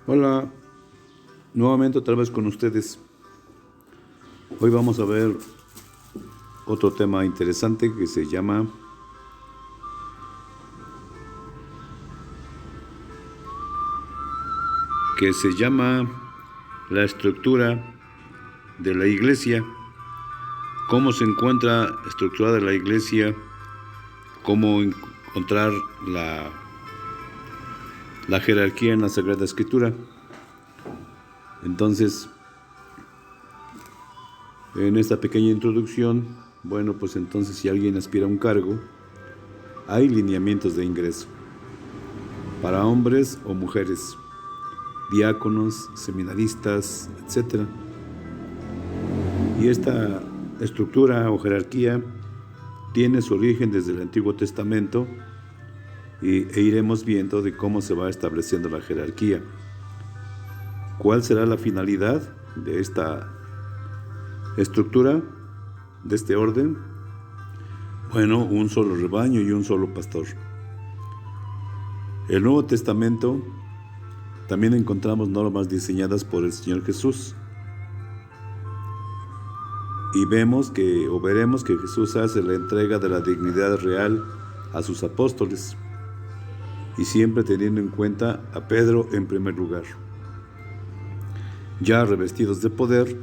Hola, nuevamente otra vez con ustedes. Hoy vamos a ver otro tema interesante que se llama la estructura de la iglesia. Cómo se encuentra estructurada la iglesia, cómo encontrar la jerarquía en la Sagrada Escritura. Entonces, en esta pequeña introducción, bueno, pues entonces si alguien aspira a un cargo, hay lineamientos de ingreso para hombres o mujeres, diáconos, seminaristas, etc. Y esta estructura o jerarquía tiene su origen desde el Antiguo Testamento e iremos viendo de cómo se va estableciendo la jerarquía. ¿Cuál será la finalidad de esta estructura, de este orden? Bueno, un solo rebaño y un solo pastor. El Nuevo Testamento también encontramos normas diseñadas por el Señor Jesús. Y veremos que Jesús hace la entrega de la dignidad real a sus apóstoles, y siempre teniendo en cuenta a Pedro en primer lugar. Ya revestidos de poder,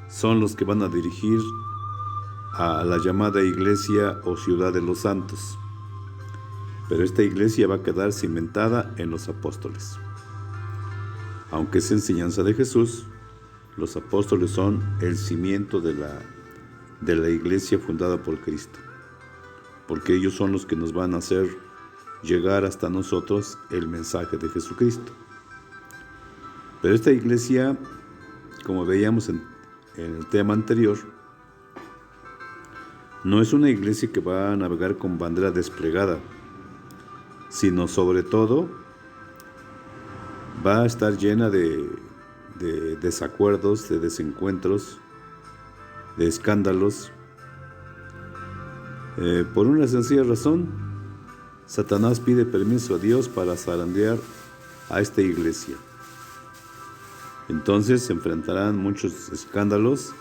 son los que van a dirigir a la llamada iglesia o ciudad de los santos. Pero esta iglesia va a quedar cimentada en los apóstoles. Aunque es enseñanza de Jesús, los apóstoles son el cimiento de la iglesia fundada por Cristo, porque ellos son los que nos van a hacer llegar hasta nosotros el mensaje de Jesucristo. Pero esta iglesia, como veíamos en el tema anterior, no es una iglesia que va a navegar con bandera desplegada, sino sobre todo va a estar llena de desacuerdos, de desencuentros, de escándalos. Por una sencilla razón, Satanás pide permiso a Dios para zarandear a esta iglesia. Entonces se enfrentarán muchos escándalos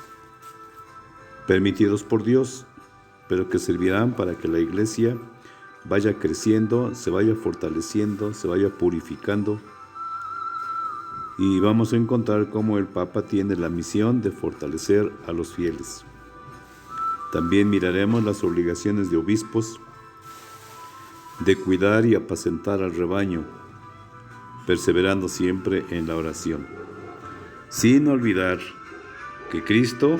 permitidos por Dios, pero que servirán para que la iglesia vaya creciendo, se vaya fortaleciendo, se vaya purificando. Y vamos a encontrar cómo el Papa tiene la misión de fortalecer a los fieles. También miraremos las obligaciones de obispos de cuidar y apacentar al rebaño, perseverando siempre en la oración, sin olvidar que Cristo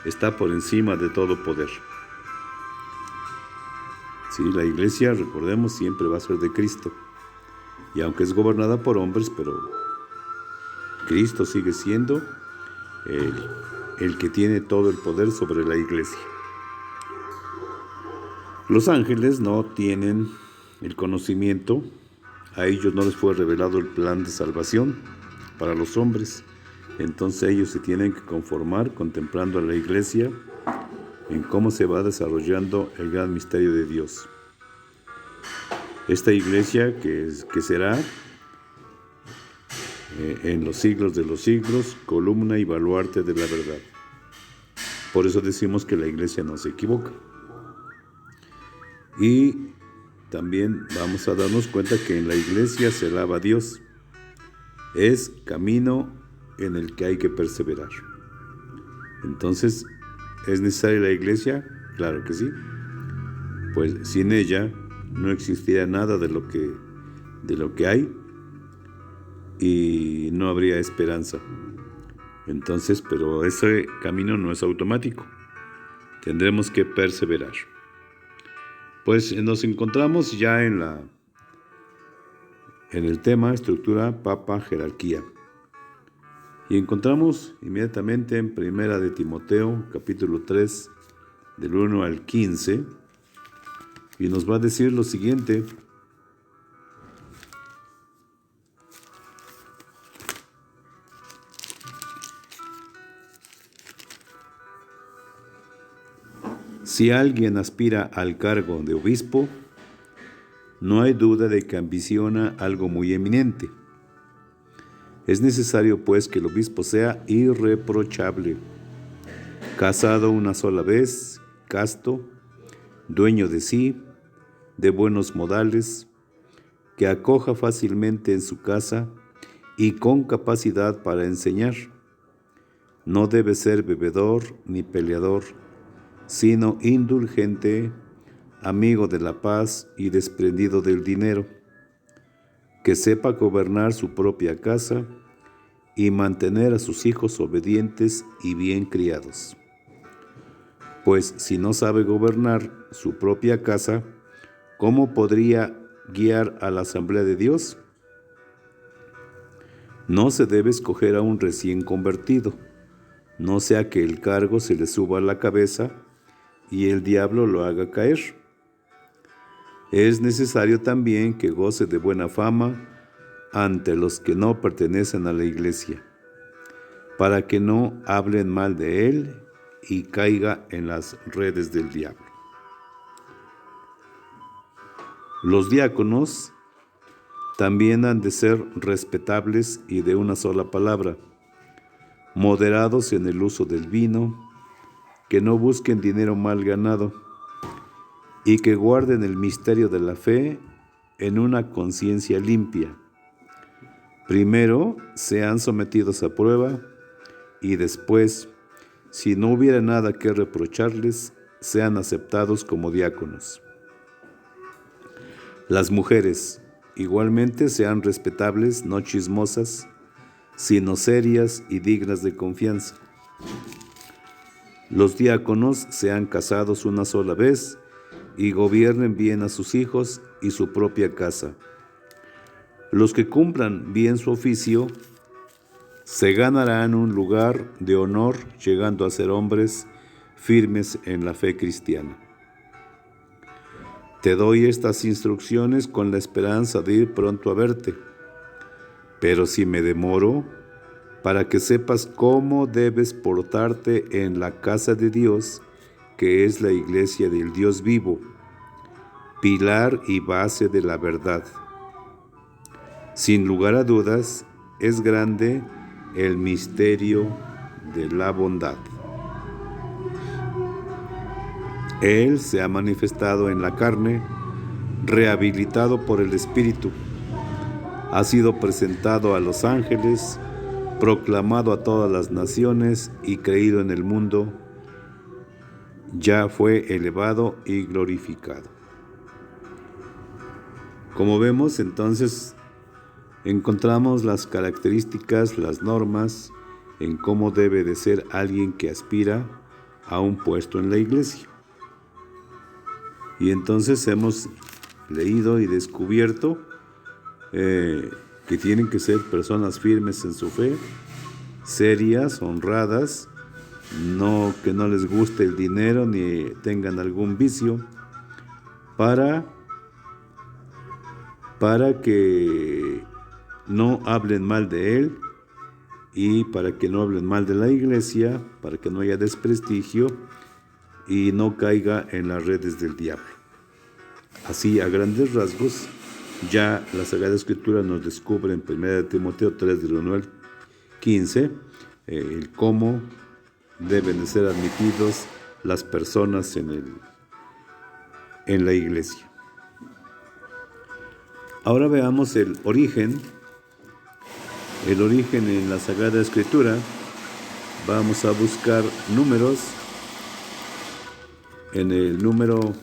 está por encima de todo poder. Sí, la iglesia, recordemos, siempre va a ser de Cristo, y aunque es gobernada por hombres, pero Cristo sigue siendo el que tiene todo el poder sobre la iglesia. Los ángeles no tienen el conocimiento, a ellos no les fue revelado el plan de salvación para los hombres, entonces ellos se tienen que conformar contemplando a la iglesia en cómo se va desarrollando el gran misterio de Dios. Esta iglesia que será en los siglos de los siglos, columna y baluarte de la verdad. Por eso decimos que la iglesia no se equivoca. Y también vamos a darnos cuenta que en la iglesia se alaba a Dios. Es camino en el que hay que perseverar. Entonces, ¿es necesaria la iglesia? Claro que sí. Pues sin ella no existiría nada de lo que hay, y no habría esperanza. Entonces, pero ese camino no es automático. Tendremos que perseverar. Pues nos encontramos ya en el tema estructura, papa, jerarquía. Y encontramos inmediatamente en Primera de Timoteo, capítulo 3, del 1 al 15, y nos va a decir lo siguiente: si alguien aspira al cargo de obispo, no hay duda de que ambiciona algo muy eminente. Es necesario, pues, que el obispo sea irreprochable, casado una sola vez, casto, dueño de sí, de buenos modales, que acoja fácilmente en su casa y con capacidad para enseñar. No debe ser bebedor ni peleador, sino indulgente, amigo de la paz y desprendido del dinero, que sepa gobernar su propia casa y mantener a sus hijos obedientes y bien criados. Pues si no sabe gobernar su propia casa, ¿cómo podría guiar a la asamblea de Dios? No se debe escoger a un recién convertido, no sea que el cargo se le suba a la cabeza y el diablo lo haga caer. Es necesario también que goce de buena fama ante los que no pertenecen a la iglesia, para que no hablen mal de él y caiga en las redes del diablo. Los diáconos también han de ser respetables y de una sola palabra, moderados en el uso del vino, que no busquen dinero mal ganado y que guarden el misterio de la fe en una conciencia limpia. Primero sean sometidos a prueba y después, si no hubiera nada que reprocharles, sean aceptados como diáconos. Las mujeres igualmente sean respetables, no chismosas, sino serias y dignas de confianza. Los diáconos sean casados una sola vez y gobiernen bien a sus hijos y su propia casa. Los que cumplan bien su oficio se ganarán un lugar de honor, llegando a ser hombres firmes en la fe cristiana. Te doy estas instrucciones con la esperanza de ir pronto a verte, pero si me demoro, para que sepas cómo debes portarte en la casa de Dios, que es la iglesia del Dios vivo, pilar y base de la verdad. Sin lugar a dudas, es grande el misterio de la bondad. Él se ha manifestado en la carne, rehabilitado por el Espíritu. Ha sido presentado a los ángeles, proclamado a todas las naciones y creído en el mundo. Ya fue elevado y glorificado. Como vemos, entonces, encontramos las características, las normas en cómo debe de ser alguien que aspira a un puesto en la iglesia. Y entonces hemos leído y descubierto que tienen que ser personas firmes en su fe, serias, honradas, que no les guste el dinero ni tengan algún vicio, para que no hablen mal de él y para que no hablen mal de la iglesia, para que no haya desprestigio y no caiga en las redes del diablo. Así, a grandes rasgos, ya la Sagrada Escritura nos descubre en 1 Timoteo 3, del 1 al 15, el cómo deben de ser admitidos las personas en la iglesia. Ahora veamos el origen en la Sagrada Escritura. Vamos a buscar números en el número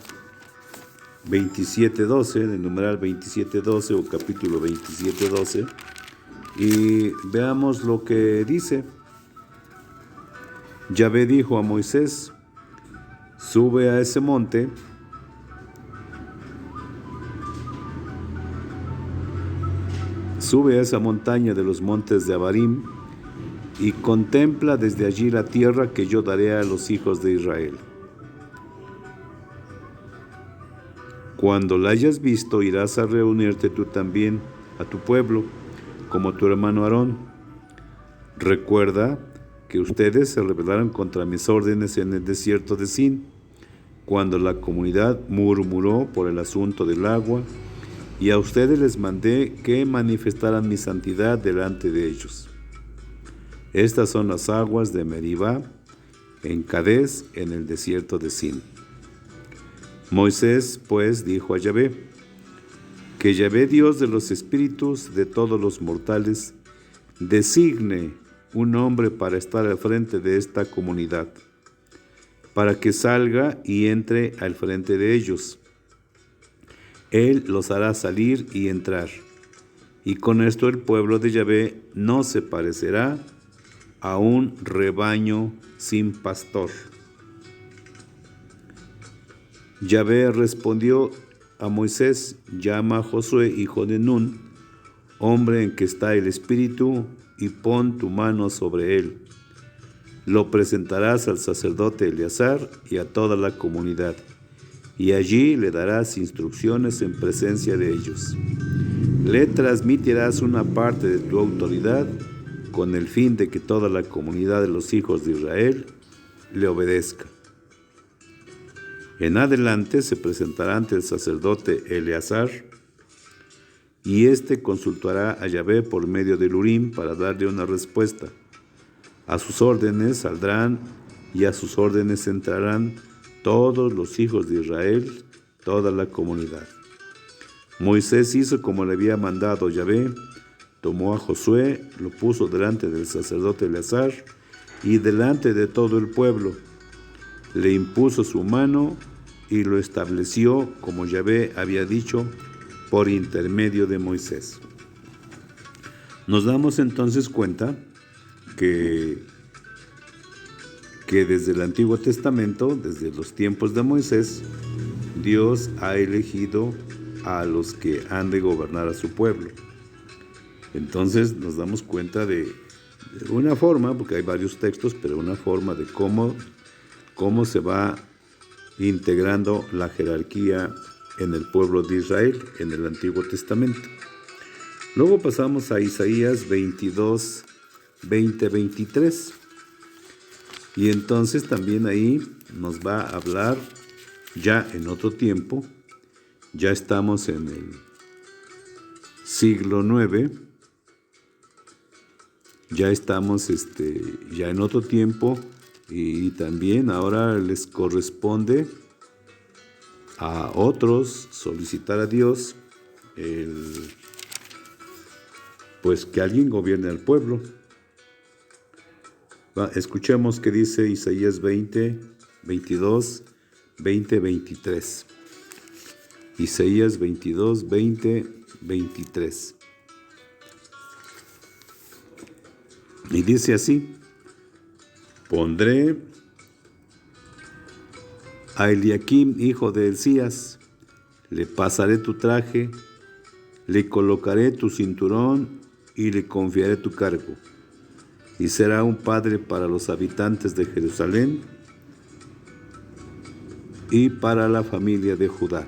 27:12, en el numeral 27:12 o capítulo 27:12, y veamos lo que dice. Yahvé dijo a Moisés: sube a ese monte, sube a esa montaña de los montes de Abarim y contempla desde allí la tierra que yo daré a los hijos de Israel. Cuando la hayas visto, irás a reunirte tú también a tu pueblo, como tu hermano Aarón. Recuerda que ustedes se rebelaron contra mis órdenes en el desierto de Sin, cuando la comunidad murmuró por el asunto del agua y a ustedes les mandé que manifestaran mi santidad delante de ellos. Estas son las aguas de Meribá, en Cades, en el desierto de Sin. Moisés, pues, dijo a Yahvé, que Yahvé, Dios de los espíritus de todos los mortales, designe un hombre para estar al frente de esta comunidad, para que salga y entre al frente de ellos. Él los hará salir y entrar, y con esto el pueblo de Yahvé no se parecerá a un rebaño sin pastor. Yahvé respondió a Moisés, llama a Josué, hijo de Nun, hombre en que está el Espíritu, y pon tu mano sobre él. Lo presentarás al sacerdote Eleazar y a toda la comunidad, y allí le darás instrucciones en presencia de ellos. Le transmitirás una parte de tu autoridad con el fin de que toda la comunidad de los hijos de Israel le obedezca. En adelante se presentará ante el sacerdote Eleazar, y éste consultará a Yahvé por medio del Urim para darle una respuesta. A sus órdenes saldrán y a sus órdenes entrarán todos los hijos de Israel, toda la comunidad. Moisés hizo como le había mandado Yahvé, tomó a Josué, lo puso delante del sacerdote Eleazar y delante de todo el pueblo. Le impuso su mano y lo estableció como Yahvé había dicho por intermedio de Moisés. Nos damos entonces cuenta que desde el Antiguo Testamento, desde los tiempos de Moisés, Dios ha elegido a los que han de gobernar a su pueblo. Entonces nos damos cuenta de una forma, porque hay varios textos, pero una forma de cómo se va integrando la jerarquía en el pueblo de Israel, en el Antiguo Testamento. Luego pasamos a Isaías 22, 20, 23. Y entonces también ahí nos va a hablar ya en otro tiempo. Ya estamos en el siglo IX. Ya estamos ya en otro tiempo, y también ahora les corresponde a otros solicitar a Dios pues que alguien gobierne al pueblo. Escuchemos qué dice Isaías 20, 22, 20, 23. Isaías 22, 20, 23. Y dice así: pondré a Eliakim, hijo de Hilcías, le pasaré tu traje, le colocaré tu cinturón y le confiaré tu cargo. Y será un padre para los habitantes de Jerusalén y para la familia de Judá.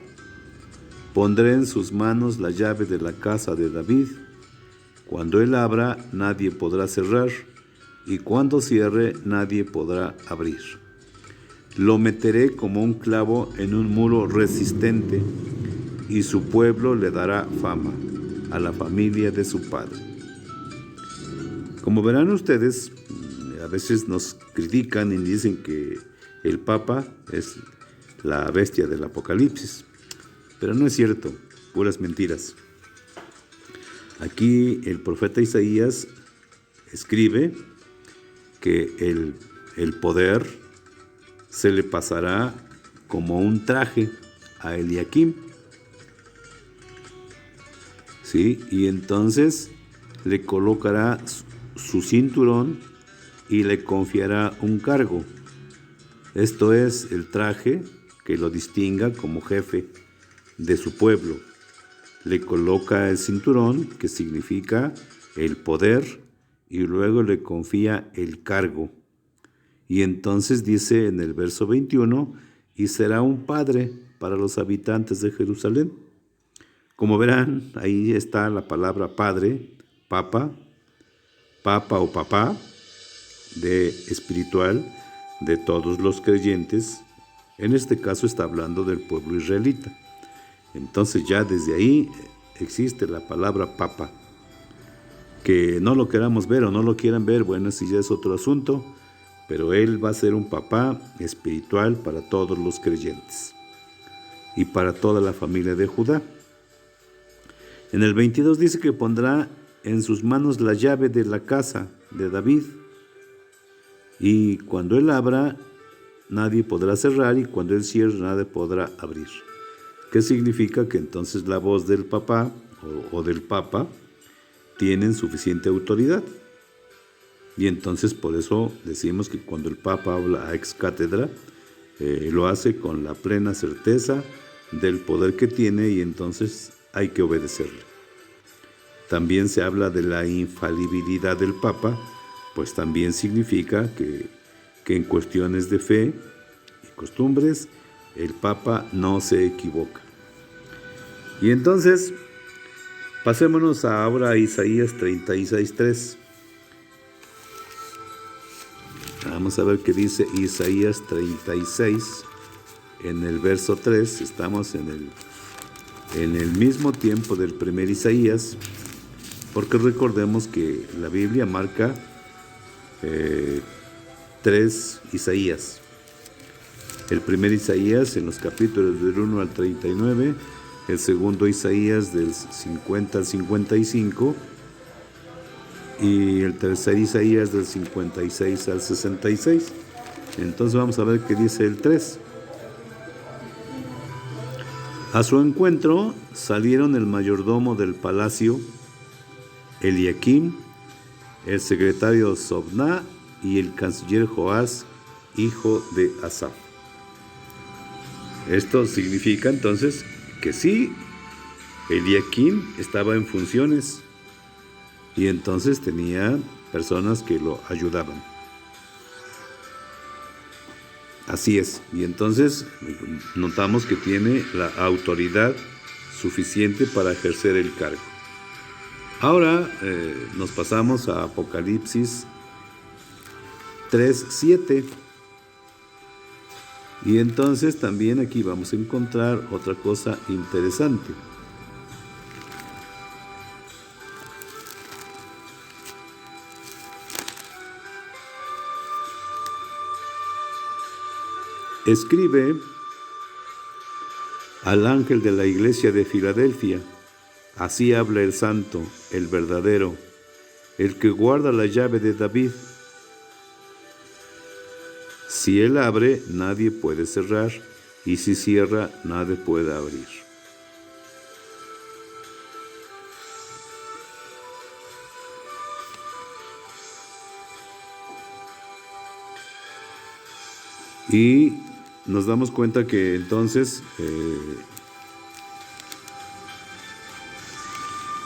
Pondré en sus manos la llave de la casa de David. Cuando él abra, nadie podrá cerrar, y cuando cierre, nadie podrá abrir. Lo meteré como un clavo en un muro resistente, y su pueblo le dará fama a la familia de su padre. Como verán ustedes, a veces nos critican y dicen que el Papa es la bestia del Apocalipsis, pero no es cierto, puras mentiras. Aquí el profeta Isaías escribe que el poder se le pasará como un traje a Eliakim, ¿sí? Y entonces le colocará su cinturón y le confiará un cargo. Esto es el traje que lo distinga como jefe de su pueblo. Le coloca el cinturón, que significa el poder, y luego le confía el cargo. Y entonces dice en el verso 21, y será un padre para los habitantes de Jerusalén. Como verán, ahí está la palabra padre, papa o papá, de espiritual, de todos los creyentes. En este caso está hablando del pueblo israelita. Entonces ya desde ahí existe la palabra papa. Que no lo queramos ver o no lo quieran ver, bueno, ese ya es otro asunto, pero él va a ser un papá espiritual para todos los creyentes y para toda la familia de Judá. En el 22 dice que pondrá en sus manos la llave de la casa de David, y cuando él abra, nadie podrá cerrar, y cuando él cierre, nadie podrá abrir. ¿Qué significa? Que entonces la voz del papá o del papa tienen suficiente autoridad. Y entonces por eso decimos que cuando el papa habla a ex cátedra, lo hace con la plena certeza del poder que tiene, y entonces hay que obedecerle. También se habla de la infalibilidad del papa, pues también significa que en cuestiones de fe y costumbres el papa no se equivoca. Y entonces pasémonos ahora a Isaías 36:3. Vamos a ver qué dice Isaías 36, en el verso 3. Estamos en el mismo tiempo del primer Isaías, porque recordemos que la Biblia marca 3 Isaías. El primer Isaías en los capítulos del 1 al 39, el segundo Isaías del 50 al 55, y el tercer Isaías del 56 al 66. Entonces vamos a ver qué dice el 3. A su encuentro salieron el mayordomo del palacio, Eliaquim, el secretario Sobná y el canciller Joás, hijo de Asaf. Esto significa entonces que sí, Eliaquim estaba en funciones, y entonces tenía personas que lo ayudaban. Así es. Y entonces notamos que tiene la autoridad suficiente para ejercer el cargo. Ahora nos pasamos a Apocalipsis 3:7. Y entonces también aquí vamos a encontrar otra cosa interesante. Escribe al ángel de la iglesia de Filadelfia: así habla el santo, el verdadero, el que guarda la llave de David. Si él abre, nadie puede cerrar, y si cierra, nadie puede abrir. Y nos damos cuenta que entonces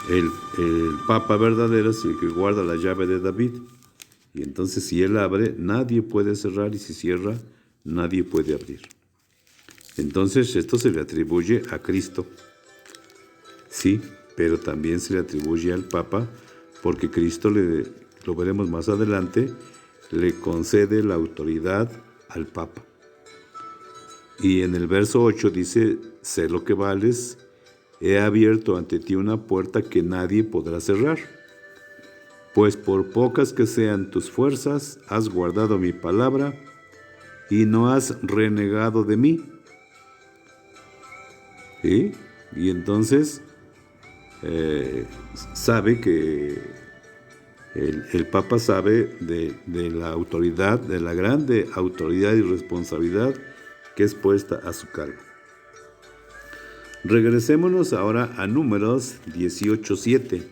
el Papa verdadero es el que guarda la llave de David. Y entonces si él abre, nadie puede cerrar, y si cierra, nadie puede abrir. Entonces esto se le atribuye a Cristo. Sí, pero también se le atribuye al Papa, porque Cristo, lo veremos más adelante, le concede la autoridad al Papa. Y en el verso 8 dice: sé lo que vales, he abierto ante ti una puerta que nadie podrá cerrar. Pues por pocas que sean tus fuerzas, has guardado mi palabra y no has renegado de mí. ¿Sí? Y entonces sabe que el Papa sabe de la autoridad, de la grande autoridad y responsabilidad que es puesta a su cargo. Regresémonos ahora a Números 18:7.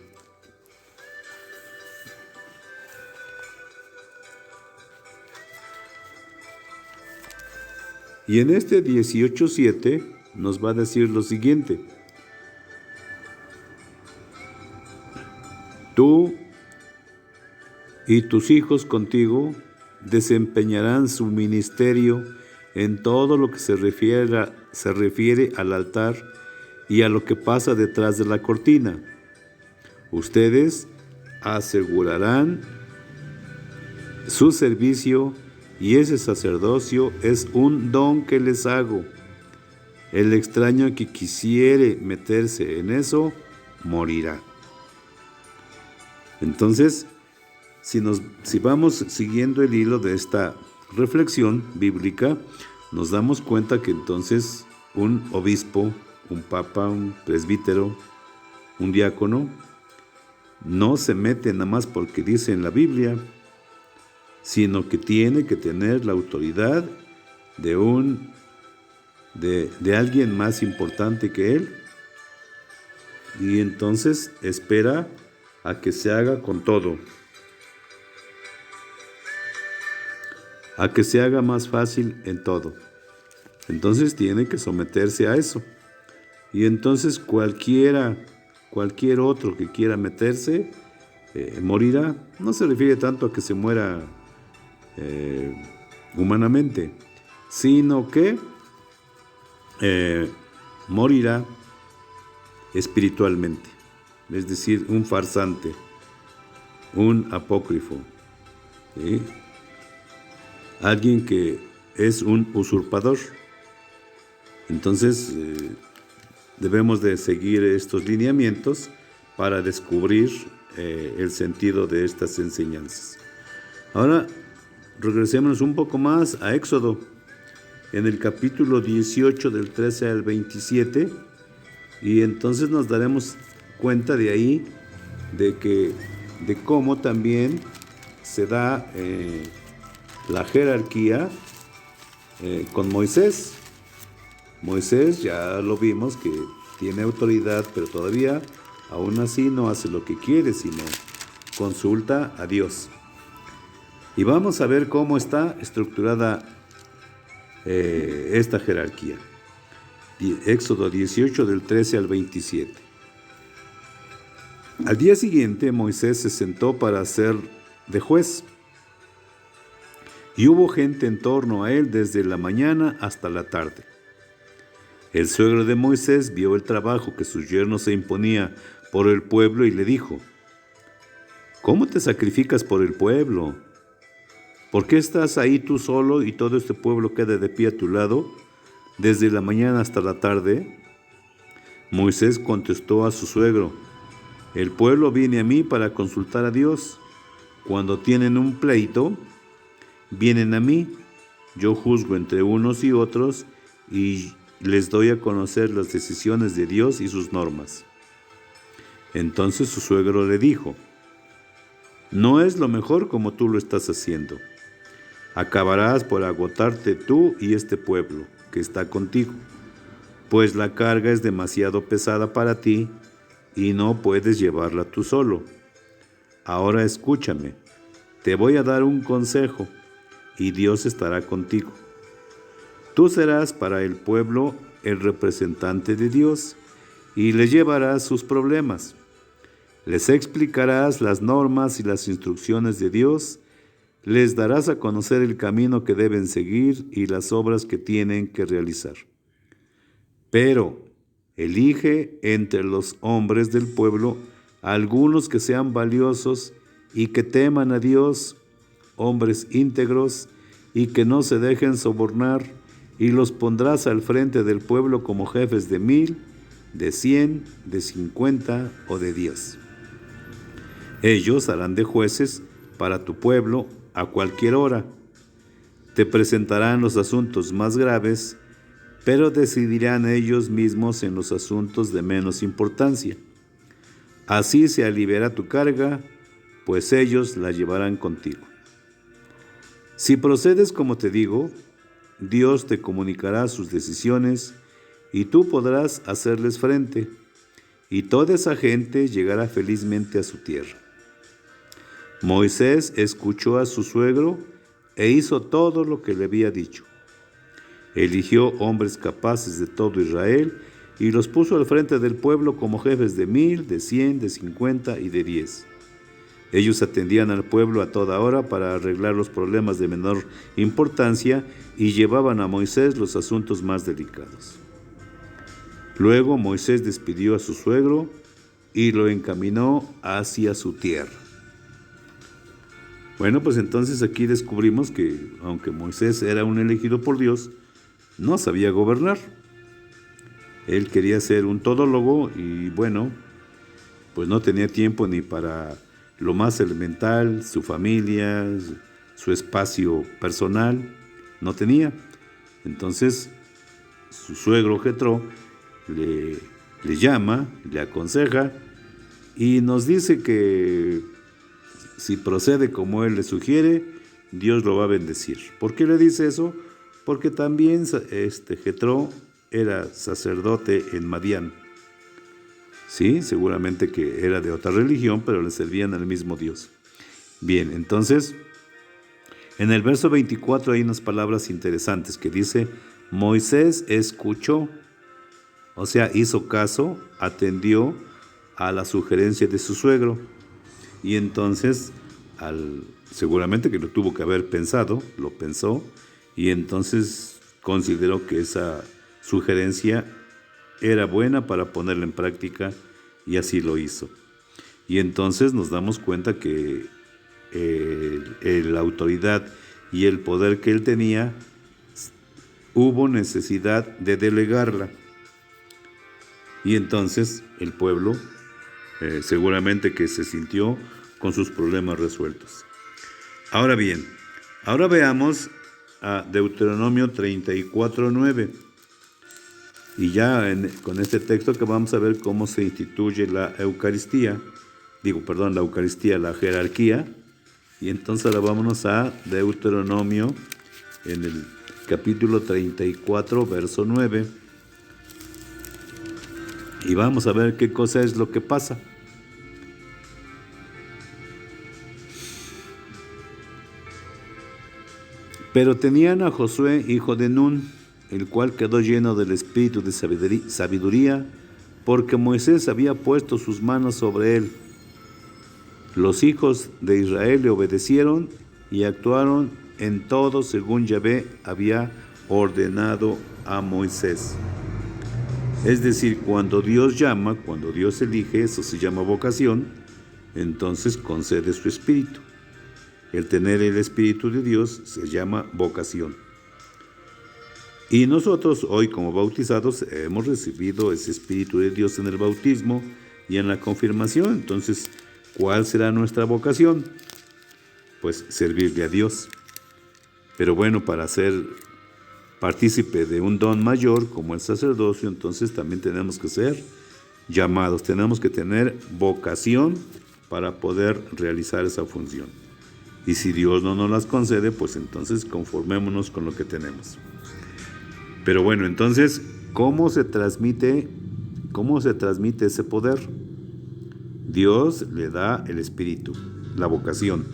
Y en este 18:7 nos va a decir lo siguiente: tú y tus hijos contigo desempeñarán su ministerio en todo lo que se refiere al altar y a lo que pasa detrás de la cortina. Ustedes asegurarán su servicio, y ese sacerdocio es un don que les hago. El extraño que quisiere meterse en eso, morirá. Entonces, si vamos siguiendo el hilo de esta reflexión bíblica, nos damos cuenta que entonces un obispo, un papa, un presbítero, un diácono, no se mete nada más porque dice en la Biblia, sino que tiene que tener la autoridad de alguien más importante que él, y entonces espera a que se haga con todo, a que se haga más fácil en todo. Entonces tiene que someterse a eso. Y entonces cualquier otro que quiera meterse, morirá. No se refiere tanto a que se muera humanamente, sino que morirá espiritualmente. Es decir, un farsante, un apócrifo, ¿sí? Alguien que es un usurpador. Entonces debemos de seguir estos lineamientos para descubrir el sentido de estas enseñanzas. Ahora regresemos un poco más a Éxodo, en el capítulo 18 del 13 al 27, y entonces nos daremos cuenta de ahí de cómo también se da la jerarquía con Moisés. Moisés ya lo vimos que tiene autoridad, pero todavía aún así no hace lo que quiere, sino consulta a Dios. Y vamos a ver cómo está estructurada esta jerarquía. Éxodo 18 del 13 al 27. Al día siguiente Moisés se sentó para ser de juez. Y hubo gente en torno a él desde la mañana hasta la tarde. El suegro de Moisés vio el trabajo que su yerno se imponía por el pueblo y le dijo: ¿Cómo te sacrificas por el pueblo? ¿Por qué estás ahí tú solo y todo este pueblo queda de pie a tu lado desde la mañana hasta la tarde? Moisés contestó a su suegro: el pueblo viene a mí para consultar a Dios. Cuando tienen un pleito, vienen a mí. Yo juzgo entre unos y otros y les doy a conocer las decisiones de Dios y sus normas. Entonces su suegro le dijo: no es lo mejor como tú lo estás haciendo. Acabarás por agotarte tú y este pueblo que está contigo, pues la carga es demasiado pesada para ti y no puedes llevarla tú solo. Ahora escúchame, te voy a dar un consejo y Dios estará contigo. Tú serás para el pueblo el representante de Dios y le llevarás sus problemas. Les explicarás las normas y las instrucciones de Dios, les darás a conocer el camino que deben seguir y las obras que tienen que realizar. Pero elige entre los hombres del pueblo algunos que sean valiosos y que teman a Dios, hombres íntegros y que no se dejen sobornar, y los pondrás al frente del pueblo como jefes de 1000, de 100, de 50 o de 10. Ellos harán de jueces para tu pueblo a cualquier hora. Te presentarán los asuntos más graves, pero decidirán ellos mismos en los asuntos de menos importancia. Así se aliviará tu carga, pues ellos la llevarán contigo. Si procedes como te digo, Dios te comunicará sus decisiones y tú podrás hacerles frente, y toda esa gente llegará felizmente a su tierra. Moisés escuchó a su suegro e hizo todo lo que le había dicho. Eligió hombres capaces de todo Israel y los puso al frente del pueblo como jefes de 1000, de 100, de 50 y de 10. Ellos atendían al pueblo a toda hora para arreglar los problemas de menor importancia y llevaban a Moisés los asuntos más delicados. Luego Moisés despidió a su suegro y lo encaminó hacia su tierra. Bueno, pues entonces aquí descubrimos que, aunque Moisés era un elegido por Dios, no sabía gobernar. Él quería ser un todólogo y bueno, pues no tenía tiempo ni para lo más elemental, su familia, su espacio personal, no tenía. Entonces su suegro Jetro le llama, le aconseja y nos dice que si procede como él le sugiere, Dios lo va a bendecir. ¿Por qué le dice eso? Porque también Jetro era sacerdote en Madián. Sí, seguramente que era de otra religión, pero le servían al mismo Dios. Bien, entonces, en el verso 24 hay unas palabras interesantes que dice, Moisés escuchó, o sea, hizo caso, atendió a la sugerencia de su suegro. Y entonces, seguramente que lo tuvo que haber pensado, lo pensó, y entonces consideró que esa sugerencia era buena para ponerla en práctica, y así lo hizo. Y entonces nos damos cuenta que la autoridad y el poder que él tenía, hubo necesidad de delegarla. Y entonces el pueblo seguramente que se sintió con sus problemas resueltos. Ahora bien, ahora veamos a Deuteronomio 34:9. Y ya con este texto que vamos a ver cómo se instituye la Eucaristía, la Eucaristía, la jerarquía. Y entonces ahora vámonos a Deuteronomio en el capítulo 34, verso 9. Y vamos a ver qué cosa es lo que pasa. Pero tenían a Josué, hijo de Nun, el cual quedó lleno del espíritu de sabiduría, porque Moisés había puesto sus manos sobre él. Los hijos de Israel le obedecieron y actuaron en todo según Yahvé había ordenado a Moisés. Es decir, cuando Dios llama, cuando Dios elige, eso se llama vocación, entonces concede su espíritu. El tener el espíritu de Dios se llama vocación. Y nosotros hoy como bautizados hemos recibido ese espíritu de Dios en el bautismo y en la confirmación. Entonces, ¿cuál será nuestra vocación? Pues servirle a Dios. Pero bueno, para ser partícipe de un don mayor como el sacerdocio, entonces también tenemos que ser llamados, tenemos que tener vocación para poder realizar esa función. Y si Dios no nos las concede, pues entonces conformémonos con lo que tenemos. Pero bueno, entonces, ¿cómo se transmite ese poder? Dios le da el espíritu, la vocación,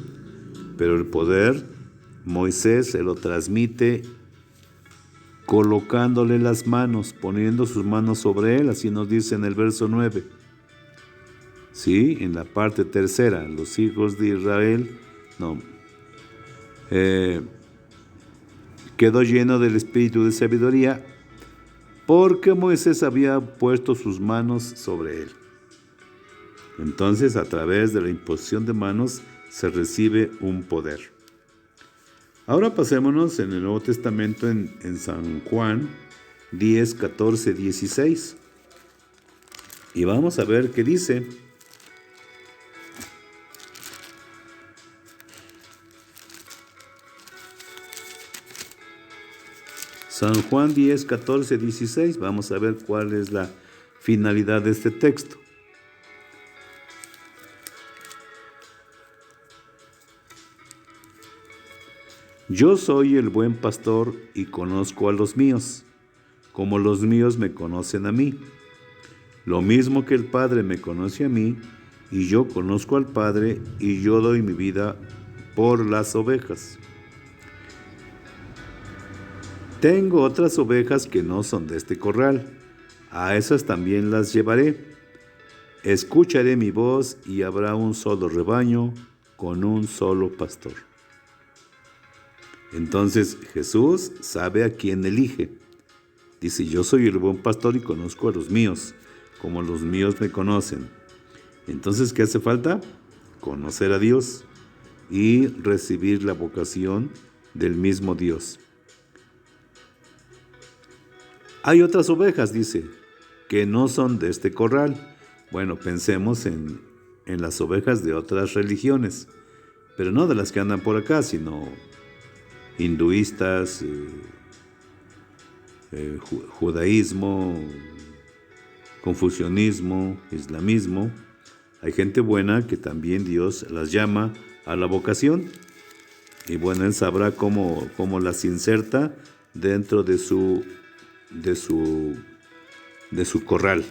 pero el poder Moisés se lo transmite colocándole las manos, poniendo sus manos sobre él, así nos dice en el verso 9. Sí, en la parte tercera, los hijos de Israel, quedó lleno del espíritu de sabiduría, porque Moisés había puesto sus manos sobre él. Entonces, a través de la imposición de manos, se recibe un poder. Ahora pasémonos en el Nuevo Testamento en San Juan 10, 14, 16. Y vamos a ver qué dice. San Juan 10, 14, 16. Vamos a ver cuál es la finalidad de este texto. Yo soy el buen pastor y conozco a los míos, como los míos me conocen a mí. Lo mismo que el Padre me conoce a mí, y yo conozco al Padre, y yo doy mi vida por las ovejas. Tengo otras ovejas que no son de este corral, a esas también las llevaré. Escucharé mi voz y habrá un solo rebaño con un solo pastor. Entonces Jesús sabe a quién elige. Dice, yo soy el buen pastor y conozco a los míos, como los míos me conocen. Entonces, ¿qué hace falta? Conocer a Dios y recibir la vocación del mismo Dios. Hay otras ovejas, dice, que no son de este corral. Bueno, pensemos en las ovejas de otras religiones, pero no de las que andan por acá, sino hinduistas, judaísmo, confucianismo, islamismo. Hay gente buena que también Dios las llama a la vocación. Y bueno, Él sabrá cómo las inserta dentro de su corral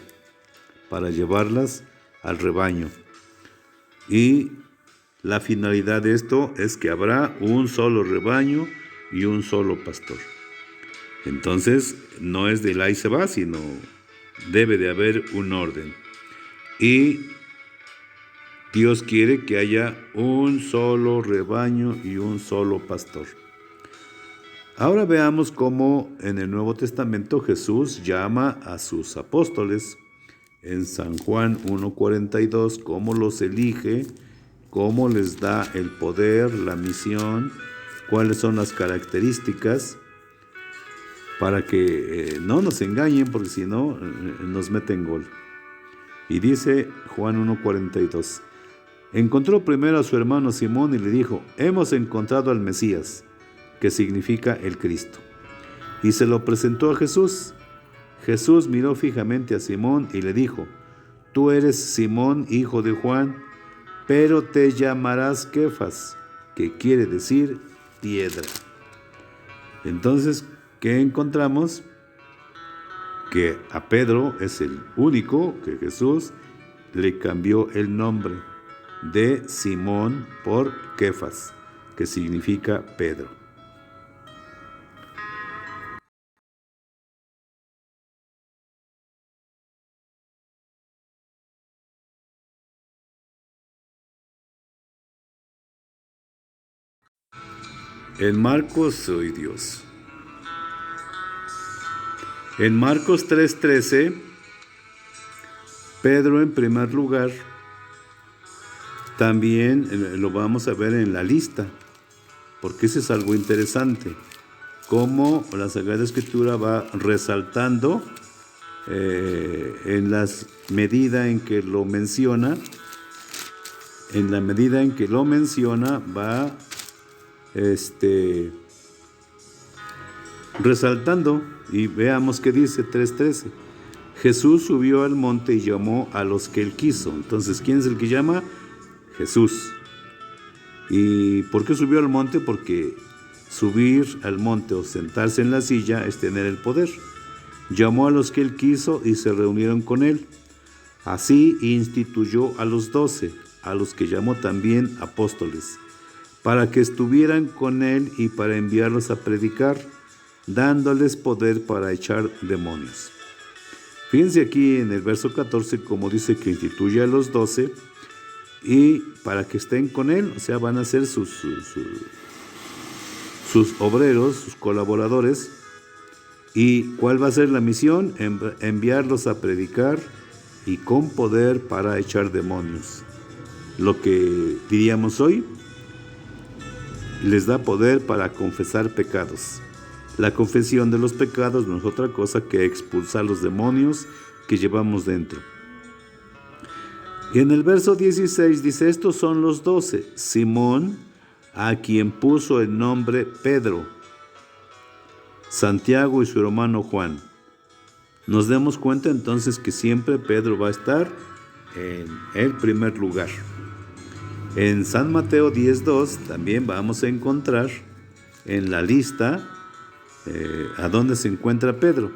para llevarlas al rebaño. Y la finalidad de esto es que habrá un solo rebaño y un solo pastor. Entonces, no es de la y se va, sino debe de haber un orden. Y Dios quiere que haya un solo rebaño y un solo pastor. Ahora veamos cómo en el Nuevo Testamento Jesús llama a sus apóstoles. En San Juan 1:42, cómo los elige, cómo les da el poder, la misión, cuáles son las características, para que no nos engañen, porque si no, nos meten gol. Y dice Juan 1:42, encontró primero a su hermano Simón y le dijo, hemos encontrado al Mesías, que significa el Cristo. Y se lo presentó a Jesús. Jesús miró fijamente a Simón y le dijo, tú eres Simón, hijo de Juan, pero te llamarás Kefas, que quiere decir piedra. Entonces, ¿qué encontramos? Que a Pedro es el único que Jesús le cambió el nombre de Simón por Kefas, que significa Pedro. En Marcos soy Dios. En Marcos 3:13, Pedro en primer lugar, también lo vamos a ver en la lista, porque eso es algo interesante, cómo la Sagrada Escritura va resaltando en la medida en que lo menciona, va resaltando. Y veamos qué dice 3:13. Jesús subió al monte y llamó a los que él quiso. Entonces, ¿quién es el que llama? Jesús. ¿Y por qué subió al monte? Porque subir al monte o sentarse en la silla es tener el poder. Llamó a los que él quiso y se reunieron con él. Así instituyó a los 12, a los que llamó también apóstoles, para que estuvieran con él y para enviarlos a predicar, dándoles poder para echar demonios. Fíjense aquí en el verso 14 como dice que instituye a los 12 y para que estén con él, o sea, van a ser sus obreros, sus colaboradores. ¿Y cuál va a ser la misión? Enviarlos a predicar y con poder para echar demonios. Lo que diríamos hoy, les da poder para confesar pecados. La confesión de los pecados no es otra cosa que expulsar los demonios que llevamos dentro. Y en el verso 16 dice, estos son los 12, Simón, a quien puso el nombre Pedro, Santiago y su hermano Juan. Nos demos cuenta entonces que siempre Pedro va a estar en el primer lugar. En San Mateo 10:2 también vamos a encontrar en la lista a dónde se encuentra Pedro.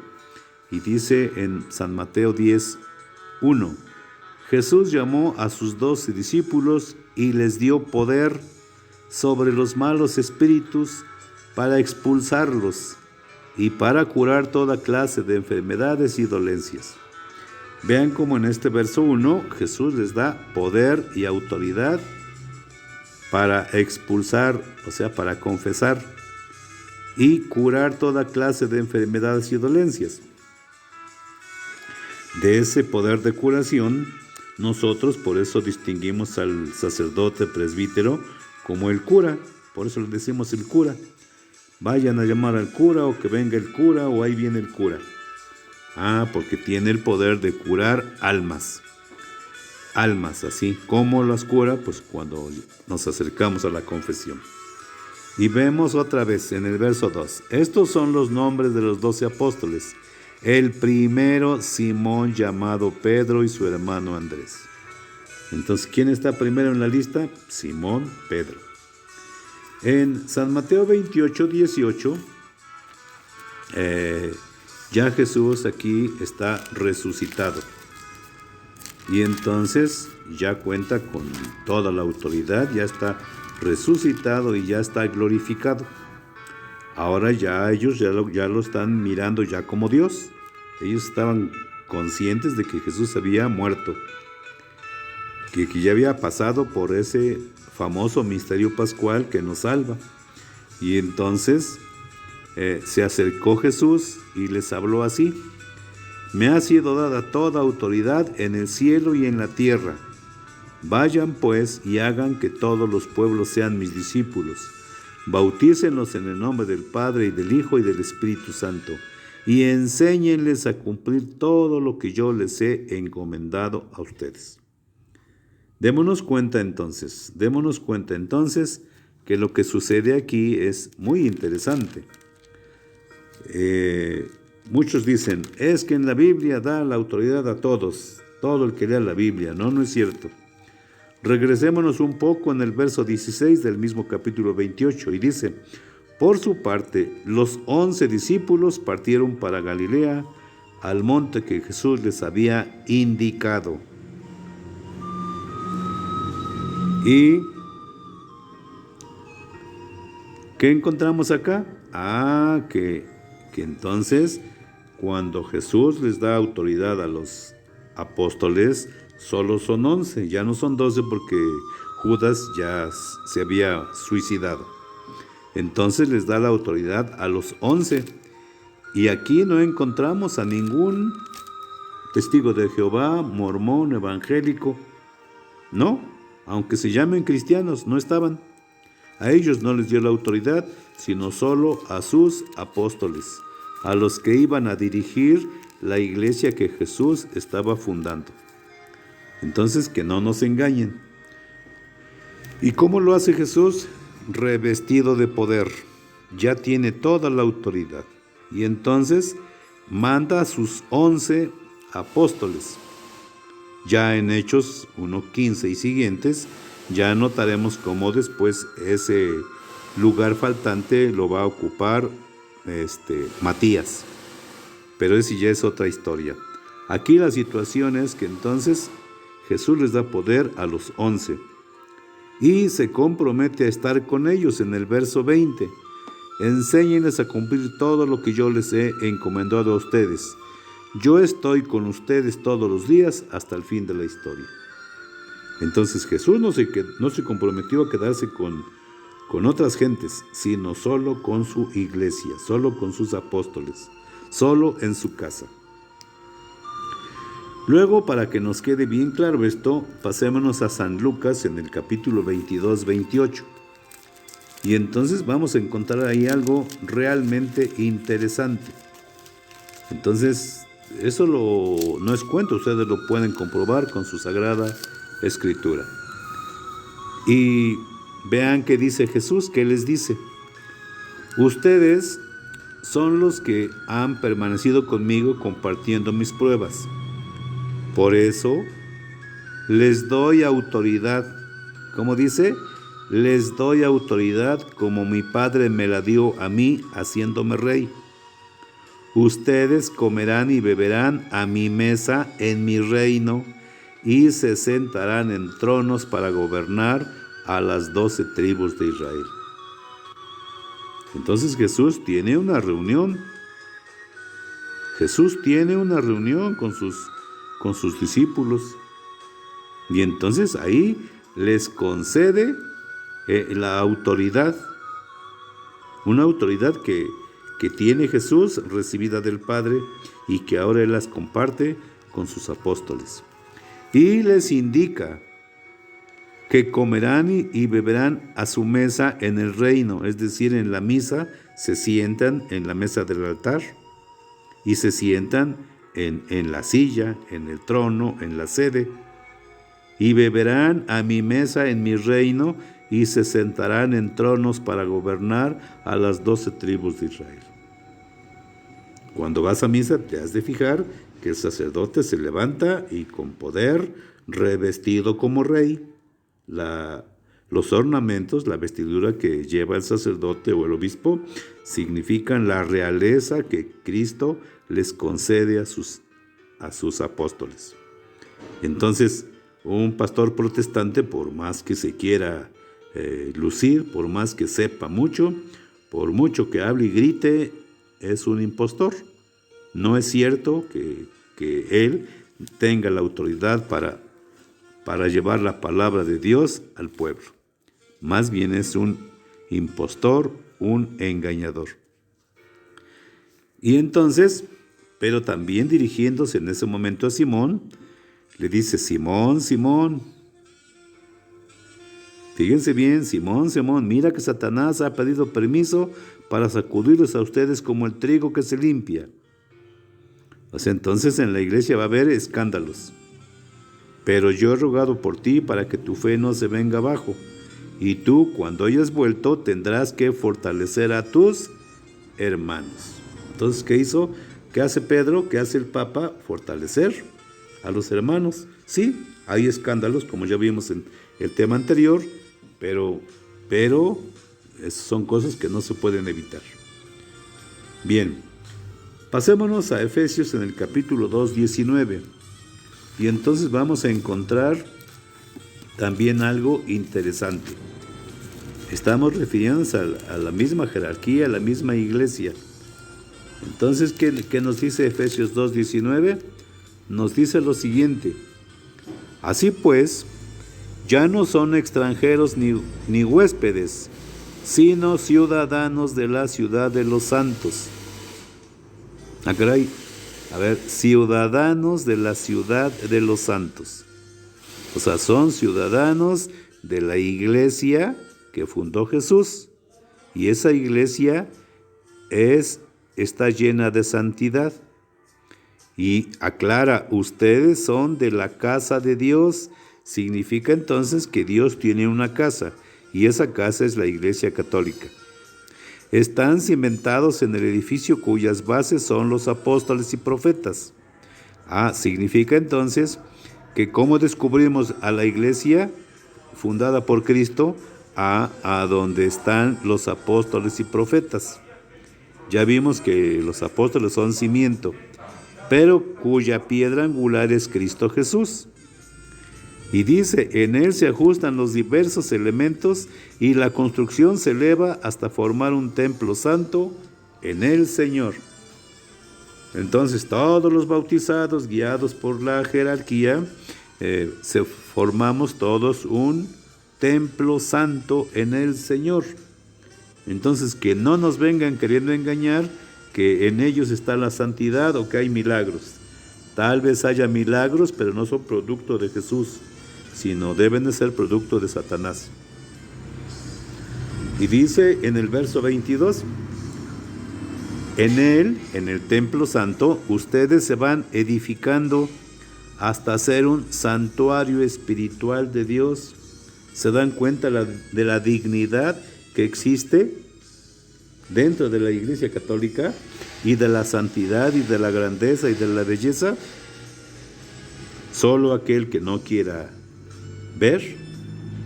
Y dice en San Mateo 10:1, Jesús llamó a sus 12 discípulos y les dio poder sobre los malos espíritus para expulsarlos y para curar toda clase de enfermedades y dolencias. Vean cómo en este verso 1 Jesús les da poder y autoridad para expulsar, o sea, para confesar y curar toda clase de enfermedades y dolencias. De ese poder de curación, nosotros por eso distinguimos al sacerdote presbítero como el cura, por eso le decimos el cura. Vayan a llamar al cura o que venga el cura o ahí viene el cura. Porque tiene el poder de curar almas. almas, así. ¿Cómo las cura? Pues cuando nos acercamos a la confesión. Y vemos otra vez en el verso 2. Estos son los nombres de los 12 apóstoles. El primero, Simón, llamado Pedro, y su hermano Andrés. Entonces, ¿quién está primero en la lista? Simón, Pedro. En San Mateo 28, 18, ya Jesús aquí está resucitado. Y entonces ya cuenta con toda la autoridad, ya está resucitado y ya está glorificado. Ahora ya ellos ya lo están mirando ya como Dios. Ellos estaban conscientes de que Jesús había muerto, que ya había pasado por ese famoso misterio pascual que nos salva. Y entonces se acercó Jesús y les habló así: me ha sido dada toda autoridad en el cielo y en la tierra. Vayan pues y hagan que todos los pueblos sean mis discípulos. Bautícenlos en el nombre del Padre y del Hijo y del Espíritu Santo, y enséñenles a cumplir todo lo que yo les he encomendado a ustedes. Démonos cuenta entonces que lo que sucede aquí es muy interesante. Muchos dicen, es que en la Biblia da la autoridad a todos, todo el que lea la Biblia. No es cierto. Regresémonos un poco en el verso 16 del mismo capítulo 28 y dice: por su parte, los 11 discípulos partieron para Galilea, al monte que Jesús les había indicado. ¿Y qué encontramos acá? Que entonces, cuando Jesús les da autoridad a los apóstoles, solo son 11, ya no son 12 porque Judas ya se había suicidado. Entonces les da la autoridad a los 11. Y aquí no encontramos a ningún testigo de Jehová, mormón, evangélico. No, aunque se llamen cristianos, no estaban. A ellos no les dio la autoridad, sino solo a sus apóstoles, a los que iban a dirigir la iglesia que Jesús estaba fundando. Entonces, que no nos engañen. ¿Y cómo lo hace Jesús? Revestido de poder. Ya tiene toda la autoridad. Y entonces manda a sus 11 apóstoles. Ya en Hechos 1:15 y siguientes, ya notaremos cómo después ese lugar faltante lo va a ocupar Matías. Pero esa ya es otra historia. Aquí la situación es que entonces Jesús les da poder a los 11 y se compromete a estar con ellos en el verso 20. Enséñenles a cumplir todo lo que yo les he encomendado a ustedes. Yo estoy con ustedes todos los días hasta el fin de la historia. Entonces Jesús no se comprometió a quedarse con otras gentes, sino solo con su iglesia, solo con sus apóstoles, solo en su casa. Luego, para que nos quede bien claro esto, pasémonos a San Lucas en el capítulo 22, 28. Y entonces vamos a encontrar ahí algo realmente interesante. Entonces, eso no es cuento, ustedes lo pueden comprobar con su Sagrada Escritura. Y vean qué dice Jesús, qué les dice. Ustedes son los que han permanecido conmigo compartiendo mis pruebas. Por eso les doy autoridad. ¿Cómo dice? Les doy autoridad como mi Padre me la dio a mí, haciéndome rey. Ustedes comerán y beberán a mi mesa en mi reino y se sentarán en tronos para gobernar a las 12 tribus de Israel. Entonces Jesús tiene una reunión. Jesús tiene una reunión con sus discípulos. Y entonces ahí les concede la autoridad. Una autoridad que tiene Jesús, recibida del Padre, y que ahora Él las comparte con sus apóstoles. Y les indica que comerán y beberán a su mesa en el reino, es decir, en la misa se sientan en la mesa del altar y se sientan en la silla, en el trono, en la sede. y beberán a mi mesa en mi reino, y se sentarán en tronos para gobernar a las 12 tribus de Israel. Cuando vas a misa te has de fijar que el sacerdote se levanta y con poder, revestido como rey. Los ornamentos, la vestidura que lleva el sacerdote o el obispo, significan la realeza que Cristo les concede a sus apóstoles. Entonces, un pastor protestante, por más que se quiera lucir, por más que sepa mucho, por mucho que hable y grite, es un impostor. No es cierto que él tenga la autoridad para llevar la palabra de Dios al pueblo. Más bien es un impostor, un engañador. Y entonces, pero también dirigiéndose en ese momento a Simón, le dice: Simón, Simón. Fíjense bien, Simón, Simón, mira que Satanás ha pedido permiso para sacudirlos a ustedes como el trigo que se limpia. O sea, entonces en la iglesia va a haber escándalos. Pero yo he rogado por ti para que tu fe no se venga abajo. Y tú, cuando hayas vuelto, tendrás que fortalecer a tus hermanos. Entonces, ¿qué hizo? ¿Qué hace Pedro? ¿Qué hace el Papa? Fortalecer a los hermanos. Sí, hay escándalos, como ya vimos en el tema anterior, pero son cosas que no se pueden evitar. Bien, pasémonos a Efesios en el capítulo 2, 19. Y entonces vamos a encontrar también algo interesante. Estamos refiriéndonos a la misma jerarquía, a la misma iglesia. Entonces, ¿qué nos dice Efesios 2, 19? Nos dice lo siguiente: así pues, ya no son extranjeros ni huéspedes, sino ciudadanos de la ciudad de los santos. Caray, a ver, ciudadanos de la ciudad de los santos. O sea, son ciudadanos de la iglesia que fundó Jesús. Y esa iglesia está llena de santidad. Y aclara, ustedes son de la casa de Dios. Significa entonces que Dios tiene una casa, y esa casa es la Iglesia Católica. Están cimentados en el edificio cuyas bases son los apóstoles y profetas. Significa entonces que ¿cómo descubrimos a la iglesia fundada por Cristo? A donde están los apóstoles y profetas. Ya vimos que los apóstoles son cimiento, pero cuya piedra angular es Cristo Jesús. Y dice, en él se ajustan los diversos elementos y la construcción se eleva hasta formar un templo santo en el Señor. Entonces todos los bautizados, guiados por la jerarquía, formamos todos un templo santo en el Señor. Entonces que no nos vengan queriendo engañar que en ellos está la santidad o que hay milagros. Tal vez haya milagros, pero no son producto de Jesús, sino deben de ser producto de Satanás. Y dice en el verso 22, en él, en el templo santo, ustedes se van edificando hasta ser un santuario espiritual de Dios. ¿Se dan cuenta de la dignidad que existe dentro de la Iglesia Católica y de la santidad y de la grandeza y de la belleza? Solo aquel que no quiera ver,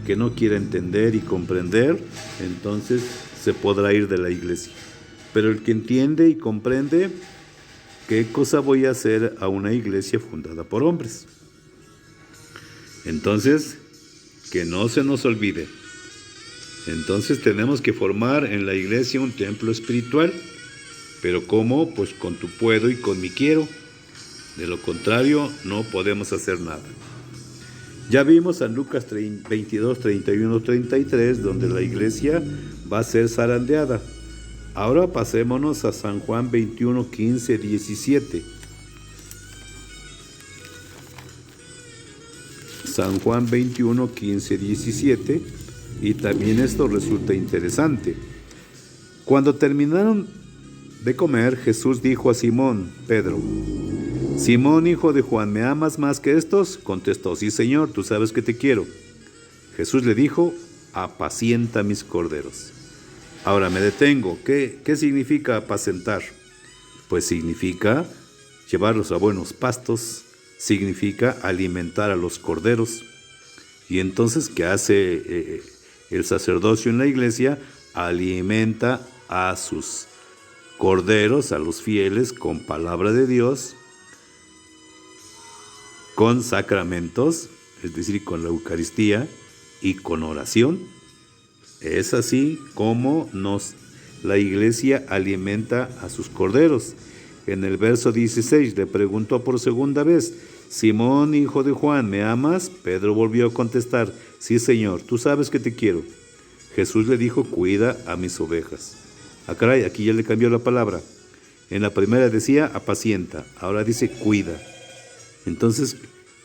que no quiera entender y comprender, entonces se podrá ir de la iglesia. Pero el que entiende y comprende, ¿qué cosa voy a hacer a una iglesia fundada por hombres? Entonces, que no se nos olvide. Entonces tenemos que formar en la iglesia un templo espiritual. ¿Pero cómo? Pues con tu puedo y con mi quiero. De lo contrario, no podemos hacer nada. Ya vimos en Lucas 22, 31, 33, donde la iglesia va a ser zarandeada. Ahora pasémonos a San Juan 21, 15, 17. San Juan 21, 15, 17. Y también esto resulta interesante. Cuando terminaron de comer, Jesús dijo a Simón, Pedro, Simón, hijo de Juan, ¿me amas más que estos? Contestó, sí, Señor, tú sabes que te quiero. Jesús le dijo, apacienta mis corderos. Ahora me detengo. ¿Qué significa apacentar? Pues significa llevarlos a buenos pastos, significa alimentar a los corderos. Y entonces, ¿qué hace el sacerdocio en la iglesia? Alimenta a sus corderos, a los fieles, con palabra de Dios, con sacramentos, es decir, con la Eucaristía y con oración. Es así como la iglesia alimenta a sus corderos. En el verso 16 le preguntó por segunda vez, Simón, hijo de Juan, ¿me amas? Pedro volvió a contestar, sí, Señor, tú sabes que te quiero. Jesús le dijo, cuida a mis ovejas. Ah, caray, aquí ya le cambió la palabra. En la primera decía apacienta, ahora dice cuida. Entonces,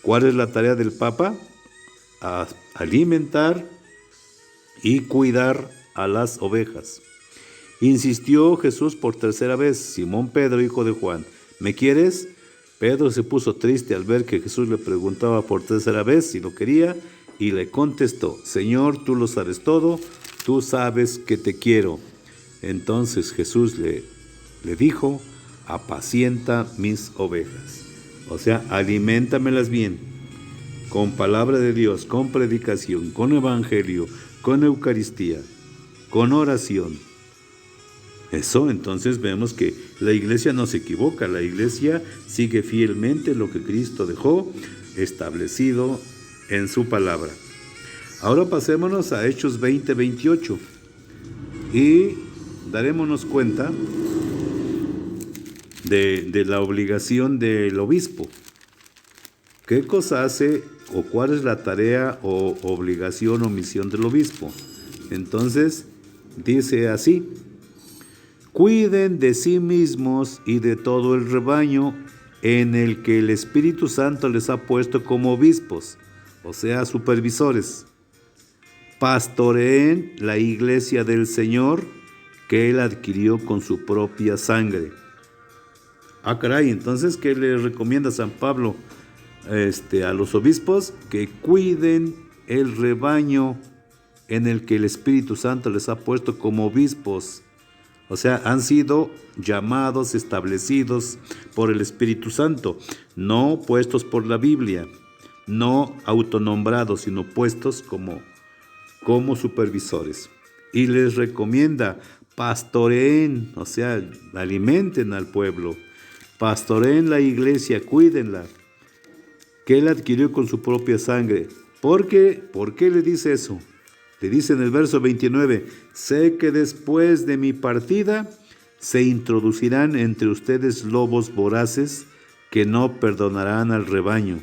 ¿cuál es la tarea del Papa? Alimentar y cuidar a las ovejas. Insistió Jesús por tercera vez, Simón Pedro, hijo de Juan, ¿me quieres? Pedro se puso triste al ver que Jesús le preguntaba por tercera vez si lo quería y le contestó, Señor, tú lo sabes todo, tú sabes que te quiero. Entonces Jesús le dijo, apacienta mis ovejas. O sea, aliméntamelas bien, con palabra de Dios, con predicación, con evangelio, con Eucaristía, con oración. Eso, entonces vemos que la iglesia no se equivoca, la iglesia sigue fielmente lo que Cristo dejó establecido en su palabra. Ahora pasémonos a Hechos 20-28 y darémonos cuenta de la obligación del obispo. ¿Qué cosa hace o cuál es la tarea o obligación o misión del obispo? Entonces dice así, cuiden de sí mismos y de todo el rebaño en el que el Espíritu Santo les ha puesto como obispos, o sea, supervisores. Pastoreen la iglesia del Señor que Él adquirió con su propia sangre. Ah, caray, entonces, ¿qué le recomienda San Pablo a los obispos? Que cuiden el rebaño en el que el Espíritu Santo les ha puesto como obispos. O sea, han sido llamados, establecidos por el Espíritu Santo, no puestos por la Biblia, no autonombrados, sino puestos como supervisores. Y les recomienda, pastoreen, o sea, alimenten al pueblo, pastoreen la iglesia, cuídenla, que Él adquirió con su propia sangre. ¿Por qué le dice eso? Le dice en el verso 29, sé que después de mi partida se introducirán entre ustedes lobos voraces que no perdonarán al rebaño.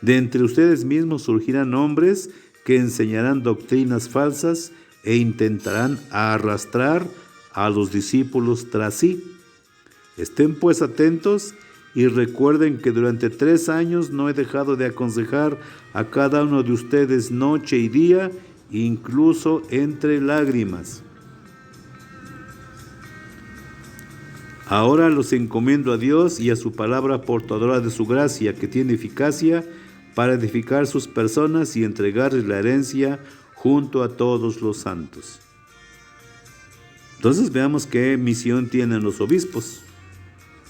De entre ustedes mismos surgirán hombres que enseñarán doctrinas falsas e intentarán arrastrar a los discípulos tras sí. Estén pues atentos y recuerden que durante 3 años no he dejado de aconsejar a cada uno de ustedes noche y día, incluso entre lágrimas. Ahora los encomiendo a Dios y a su palabra portadora de su gracia, que tiene eficacia para edificar sus personas y entregarles la herencia junto a todos los santos. Entonces veamos qué misión tienen los obispos.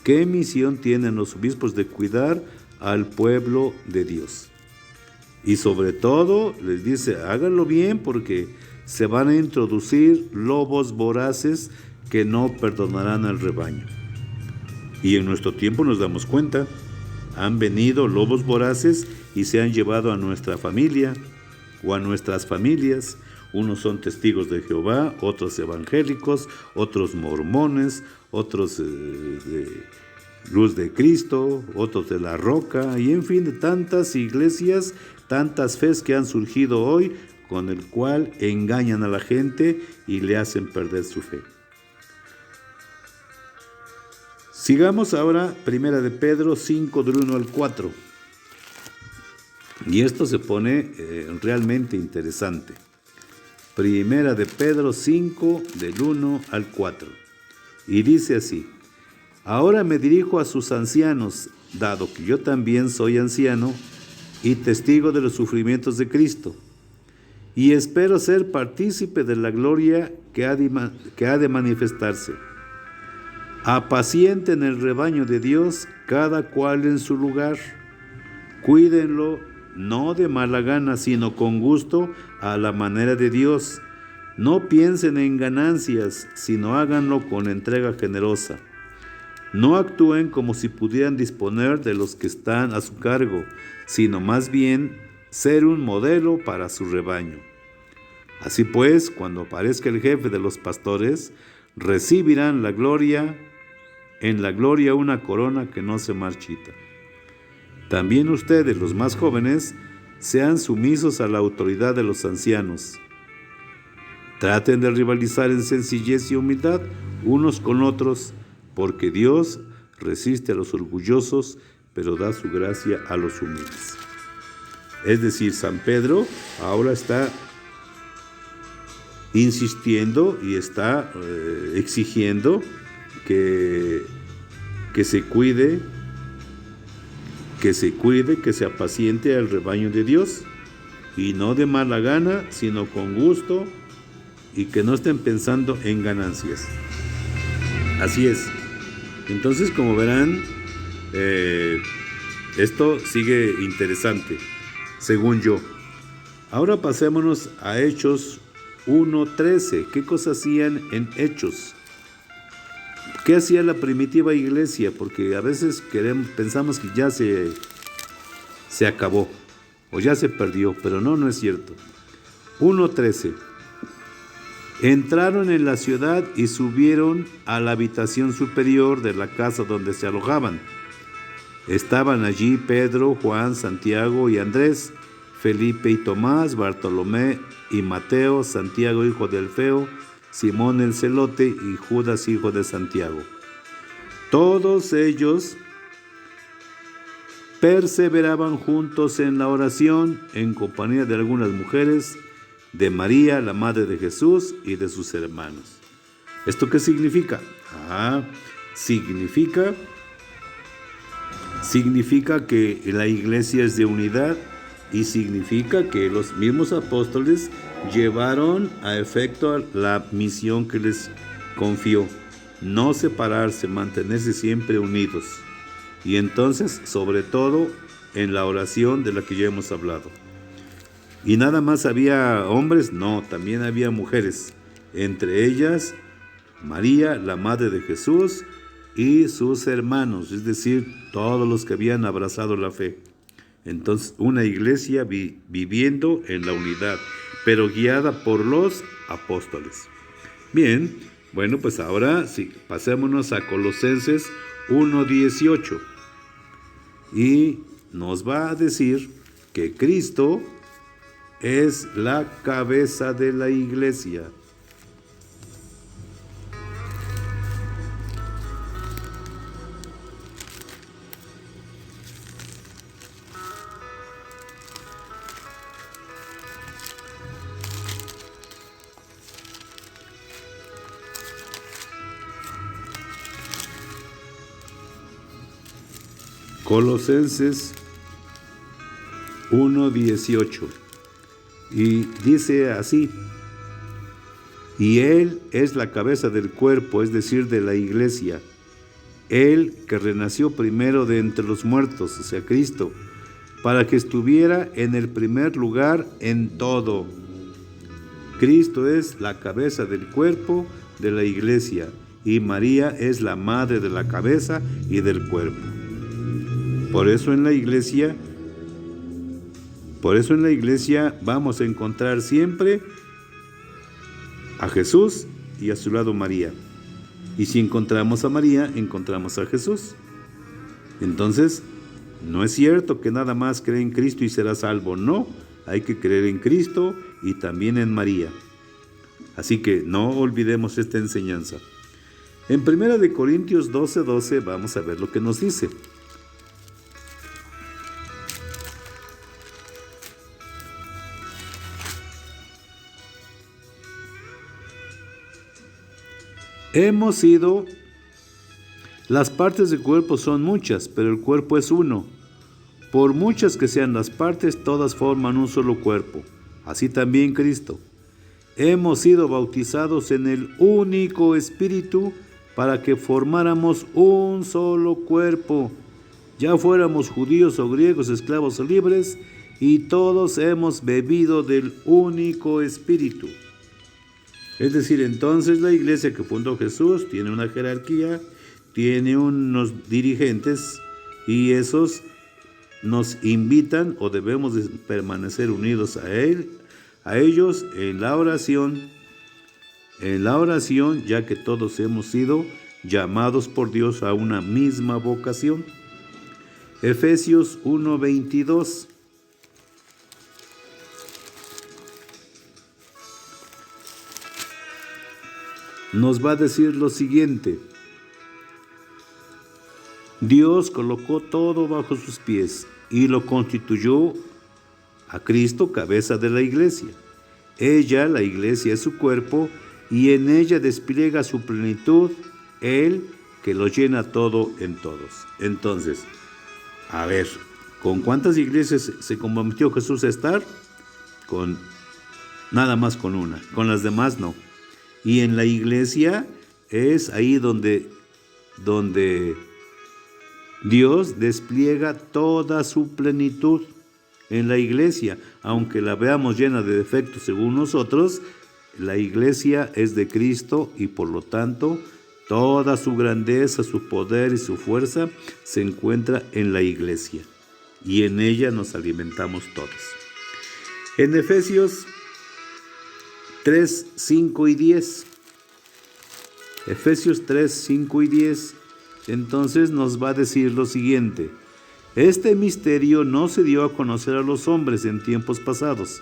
¿Qué misión tienen los obispos de cuidar al pueblo de Dios? Y sobre todo les dice, háganlo bien porque se van a introducir lobos voraces que no perdonarán al rebaño. Y en nuestro tiempo nos damos cuenta, han venido lobos voraces y se han llevado a nuestra familia o a nuestras familias. Unos son testigos de Jehová, otros evangélicos, otros mormones, otros de Luz de Cristo, otros de La Roca, y en fin, de tantas iglesias, tantas fes que han surgido hoy, con el cual engañan a la gente y le hacen perder su fe. Sigamos ahora, Primera de Pedro 5, del 1 al 4. Y esto se pone realmente interesante. Primera de Pedro 5, del 1 al 4. Y dice así, ahora me dirijo a sus ancianos dado que yo también soy anciano y testigo de los sufrimientos de Cristo, y espero ser partícipe de la gloria que ha de manifestarse. Apacienten el rebaño de Dios, cada cual en su lugar. Cuídenlo, no de mala gana, sino con gusto, a la manera de Dios. No piensen en ganancias, sino háganlo con entrega generosa. No actúen como si pudieran disponer de los que están a su cargo, sino más bien ser un modelo para su rebaño. Así pues, cuando aparezca el jefe de los pastores, recibirán en la gloria una corona que no se marchita. También ustedes, los más jóvenes, sean sumisos a la autoridad de los ancianos. Traten de rivalizar en sencillez y humildad unos con otros, porque Dios resiste a los orgullosos, pero da su gracia a los humildes. Es decir, San Pedro ahora está insistiendo y está exigiendo que se cuide, que se apaciente al rebaño de Dios, y no de mala gana, sino con gusto, y que no estén pensando en ganancias. Así es. Entonces, como verán, esto sigue interesante, según yo. Ahora pasémonos a Hechos 1:13. ¿Qué cosas hacían en Hechos? ¿Qué hacía la primitiva iglesia? Porque a veces pensamos que ya se acabó o ya se perdió, pero no es cierto. 1:13. Entraron en la ciudad y subieron a la habitación superior de la casa donde se alojaban. Estaban allí Pedro, Juan, Santiago y Andrés, Felipe y Tomás, Bartolomé y Mateo, Santiago hijo de Alfeo, Simón el celote y Judas hijo de Santiago. Todos ellos perseveraban juntos en la oración, en compañía de algunas mujeres, de María, la madre de Jesús, y de sus hermanos. ¿Esto qué significa? Significa que la iglesia es de unidad, y significa que los mismos apóstoles llevaron a efecto la misión que les confió: no separarse, mantenerse siempre unidos. Y entonces, sobre todo, en la oración de la que ya hemos hablado. ¿Y nada más había hombres? No, también había mujeres, entre ellas María, la madre de Jesús, y sus hermanos, es decir, todos los que habían abrazado la fe. Entonces, una iglesia viviendo en la unidad, pero guiada por los apóstoles. Bien, bueno, pues ahora sí, pasémonos a Colosenses 1:18. Y nos va a decir que Cristo es la cabeza de la iglesia. Colosenses 1:18. Y dice así: y Él es la cabeza del cuerpo, es decir, de la iglesia. Él que renació primero de entre los muertos, o sea, Cristo, para que estuviera en el primer lugar en todo. Cristo es la cabeza del cuerpo de la iglesia, y María es la madre de la cabeza y del cuerpo. Por eso en la iglesia vamos a encontrar siempre a Jesús y a su lado María. Y si encontramos a María, encontramos a Jesús. Entonces, no es cierto que nada más cree en Cristo y será salvo. No, hay que creer en Cristo y también en María. Así que no olvidemos esta enseñanza. En 1 Corintios 12:12 vamos a ver lo que nos dice. Las partes del cuerpo son muchas, pero el cuerpo es uno. Por muchas que sean las partes, todas forman un solo cuerpo. Así también Cristo. Hemos sido bautizados en el único Espíritu para que formáramos un solo cuerpo. Ya fuéramos judíos o griegos, esclavos o libres, y todos hemos bebido del único Espíritu. Es decir, entonces la iglesia que fundó Jesús tiene una jerarquía, tiene unos dirigentes, y esos nos invitan o debemos de permanecer unidos a ellos en la oración, ya que todos hemos sido llamados por Dios a una misma vocación. Efesios 1:22. Nos va a decir lo siguiente: Dios colocó todo bajo sus pies y lo constituyó a Cristo cabeza de la iglesia. Ella, la iglesia, es su cuerpo y en ella despliega su plenitud, Él que lo llena todo en todos. Entonces, a ver, ¿con cuántas iglesias se comprometió Jesús a estar? Nada más con una, con las demás no. Y en la iglesia es ahí donde Dios despliega toda su plenitud. En la iglesia, aunque la veamos llena de defectos según nosotros, la iglesia es de Cristo y por lo tanto toda su grandeza, su poder y su fuerza se encuentra en la iglesia y en ella nos alimentamos todos. En Efesios 3, 5 y 10. Efesios 3, 5 y 10. Entonces nos va a decir lo siguiente: este misterio no se dio a conocer a los hombres en tiempos pasados,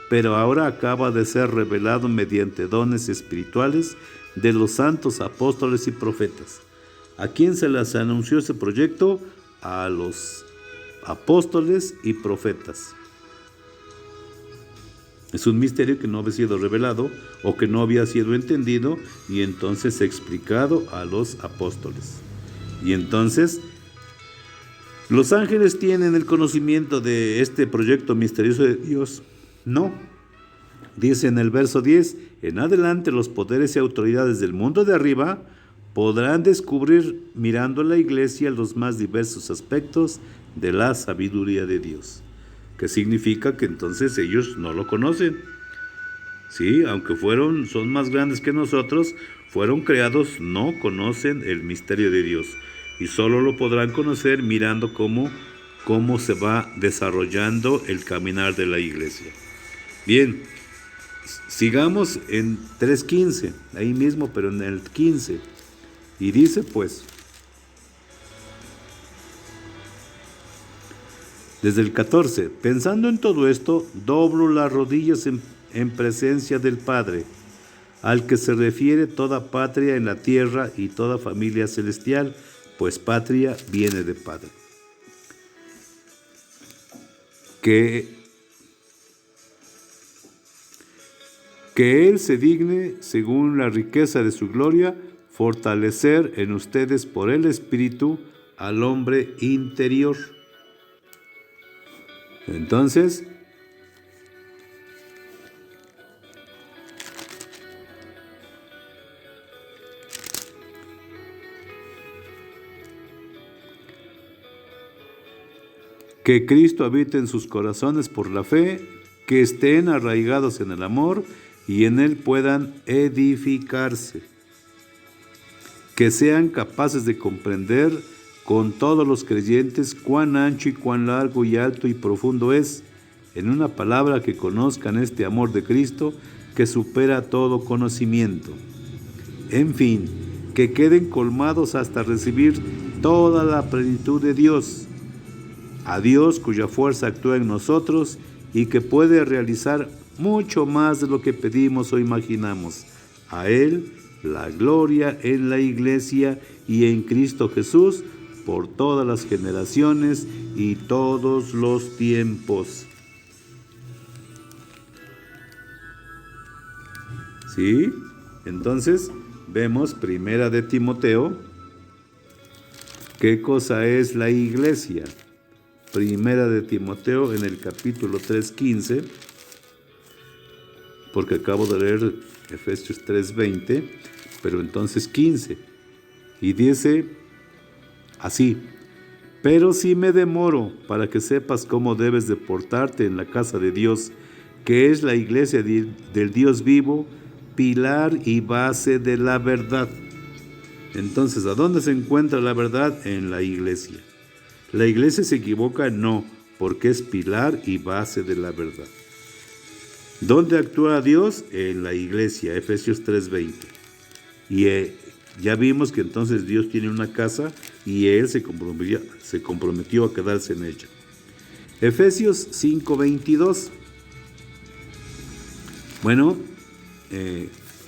pero ahora acaba de ser revelado mediante dones espirituales de los santos apóstoles y profetas. ¿A quién se les anunció este proyecto? A los apóstoles y profetas. Es un misterio que no había sido revelado o que no había sido entendido y entonces explicado a los apóstoles. Y entonces, ¿los ángeles tienen el conocimiento de este proyecto misterioso de Dios? No. Dice en el verso 10, en adelante los poderes y autoridades del mundo de arriba podrán descubrir mirando a la iglesia los más diversos aspectos de la sabiduría de Dios. ¿Qué significa? Que entonces ellos no lo conocen. Sí, aunque son más grandes que nosotros, fueron creados, no conocen el misterio de Dios. Y solo lo podrán conocer mirando cómo se va desarrollando el caminar de la iglesia. Bien, sigamos en 3.15, ahí mismo, pero en el 15. Y dice pues, desde el 14, pensando en todo esto, doblo las rodillas en presencia del Padre, al que se refiere toda patria en la tierra y toda familia celestial, pues patria viene de Padre. Que Él se digne, según la riqueza de su gloria, fortalecer en ustedes por el Espíritu al hombre interior. Entonces, que Cristo habite en sus corazones por la fe, que estén arraigados en el amor y en él puedan edificarse, que sean capaces de comprender con todos los creyentes cuán ancho y cuán largo y alto y profundo es, en una palabra que conozcan este amor de Cristo que supera todo conocimiento. En fin, que queden colmados hasta recibir toda la plenitud de Dios, a Dios cuya fuerza actúa en nosotros y que puede realizar mucho más de lo que pedimos o imaginamos. A Él la gloria en la iglesia y en Cristo Jesús por todas las generaciones y todos los tiempos. ¿Sí? Entonces vemos Primera de Timoteo ¿Qué cosa es la iglesia? Primera de Timoteo en el capítulo 3:15, porque acabo de leer Efesios 3:20, pero entonces 15. Y dice así: pero si me demoro para que sepas cómo debes de portarte en la casa de Dios, que es la iglesia del Dios vivo, pilar y base de la verdad. Entonces, ¿a dónde se encuentra la verdad? En la iglesia. ¿La iglesia se equivoca? No, porque es pilar y base de la verdad. ¿Dónde actúa Dios? En la iglesia, Efesios 3:20. Y ya vimos que entonces Dios tiene una casa y Él se comprometió a quedarse en ella. Efesios 5:22. Bueno,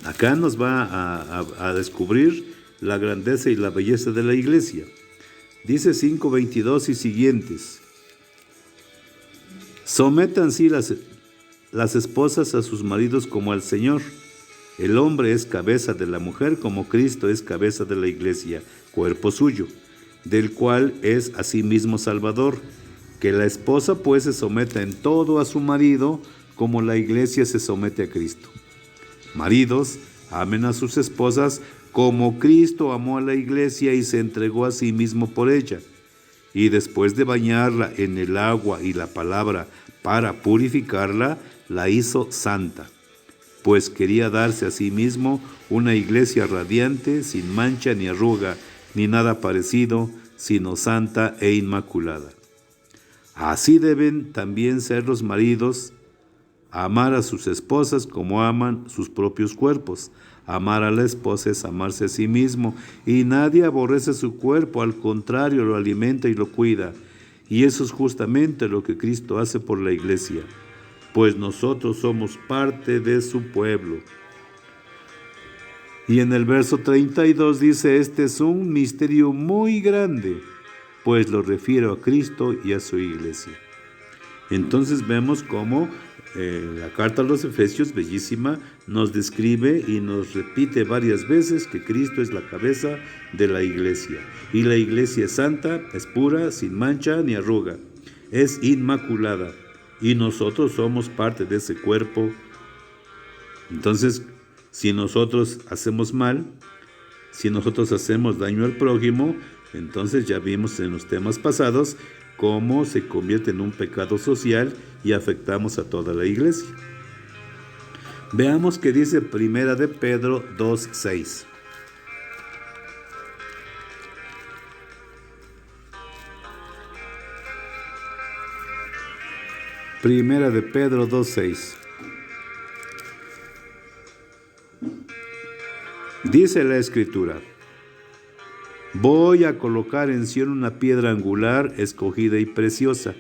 acá nos va a descubrir la grandeza y la belleza de la iglesia. Dice 5:22 y siguientes: sométanse las esposas a sus maridos como al Señor. El hombre es cabeza de la mujer, como Cristo es cabeza de la iglesia, cuerpo suyo, del cual es asimismo Salvador. Que la esposa pues se someta en todo a su marido, como la iglesia se somete a Cristo. Maridos, amen a sus esposas como Cristo amó a la iglesia y se entregó a sí mismo por ella. Y después de bañarla en el agua y la palabra para purificarla, la hizo santa, pues quería darse a sí mismo una iglesia radiante, sin mancha ni arruga, ni nada parecido, sino santa e inmaculada. Así deben también ser los maridos: amar a sus esposas como aman sus propios cuerpos. Amar a la esposa es amarse a sí mismo, y nadie aborrece su cuerpo, al contrario, lo alimenta y lo cuida. Y eso es justamente lo que Cristo hace por la iglesia, pues nosotros somos parte de su pueblo. Y en el verso 32 dice: este es un misterio muy grande, pues lo refiero a Cristo y a su iglesia. Entonces vemos cómo la carta a los Efesios, bellísima, nos describe y nos repite varias veces que Cristo es la cabeza de la iglesia. Y la iglesia es santa, es pura, sin mancha ni arruga, es inmaculada. Y nosotros somos parte de ese cuerpo. Entonces, si nosotros hacemos mal, si nosotros hacemos daño al prójimo, entonces ya vimos en los temas pasados cómo se convierte en un pecado social y afectamos a toda la iglesia. Veamos qué dice Primera de Pedro 2:6. Primera de Pedro 2:6. Dice la Escritura: voy a colocar en Sión una piedra angular, escogida y preciosa.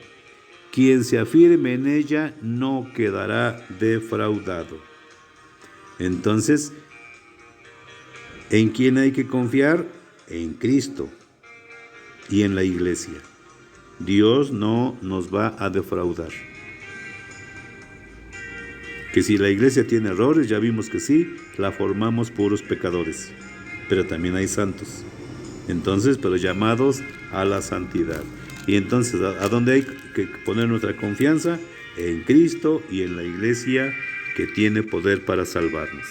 Quien se afirme en ella no quedará defraudado. Entonces, ¿en quién hay que confiar? En Cristo y en la iglesia. Dios no nos va a defraudar. Que si la iglesia tiene errores, ya vimos que sí, la formamos puros pecadores, pero también hay santos. Entonces, pero llamados a la santidad. Y entonces, ¿a dónde hay que poner nuestra confianza? En Cristo y en la iglesia, que tiene poder para salvarnos.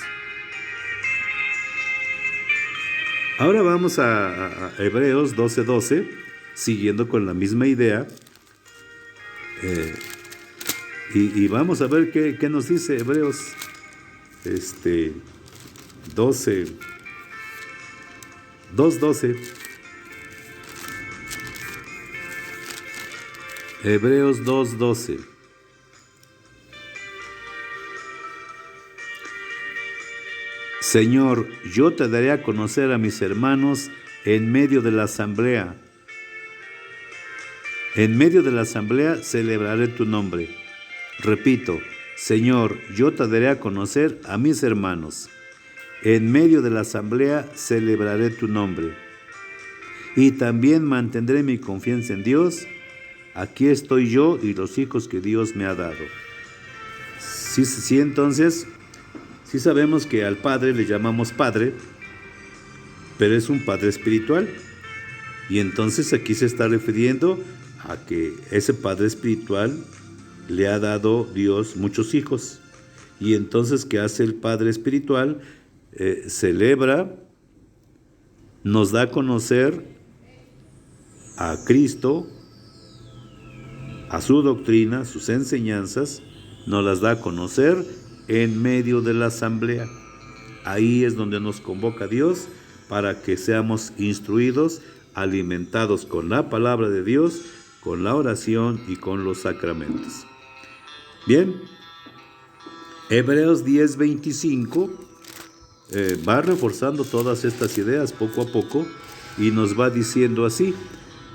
Ahora vamos a Hebreos 12:12, siguiendo con la misma idea. Y vamos a ver qué nos dice Hebreos 2:12. Hebreos 2:12. Señor, yo te daré a conocer a mis hermanos en medio de la asamblea. En medio de la asamblea celebraré tu nombre. Repito, Señor, yo te daré a conocer a mis hermanos. En medio de la asamblea celebraré tu nombre. Y también mantendré mi confianza en Dios. Aquí estoy yo y los hijos que Dios me ha dado. Sí, entonces, sí sabemos que al Padre le llamamos Padre, pero es un Padre espiritual. Y entonces aquí se está refiriendo a que ese padre espiritual le ha dado Dios muchos hijos. Y entonces, ¿qué hace el padre espiritual? Celebra, nos da a conocer a Cristo, a su doctrina, sus enseñanzas, nos las da a conocer en medio de la asamblea. Ahí es donde nos convoca Dios para que seamos instruidos, alimentados con la palabra de Dios, con la oración y con los sacramentos. Bien, Hebreos 10:25 va reforzando todas estas ideas poco a poco y nos va diciendo así: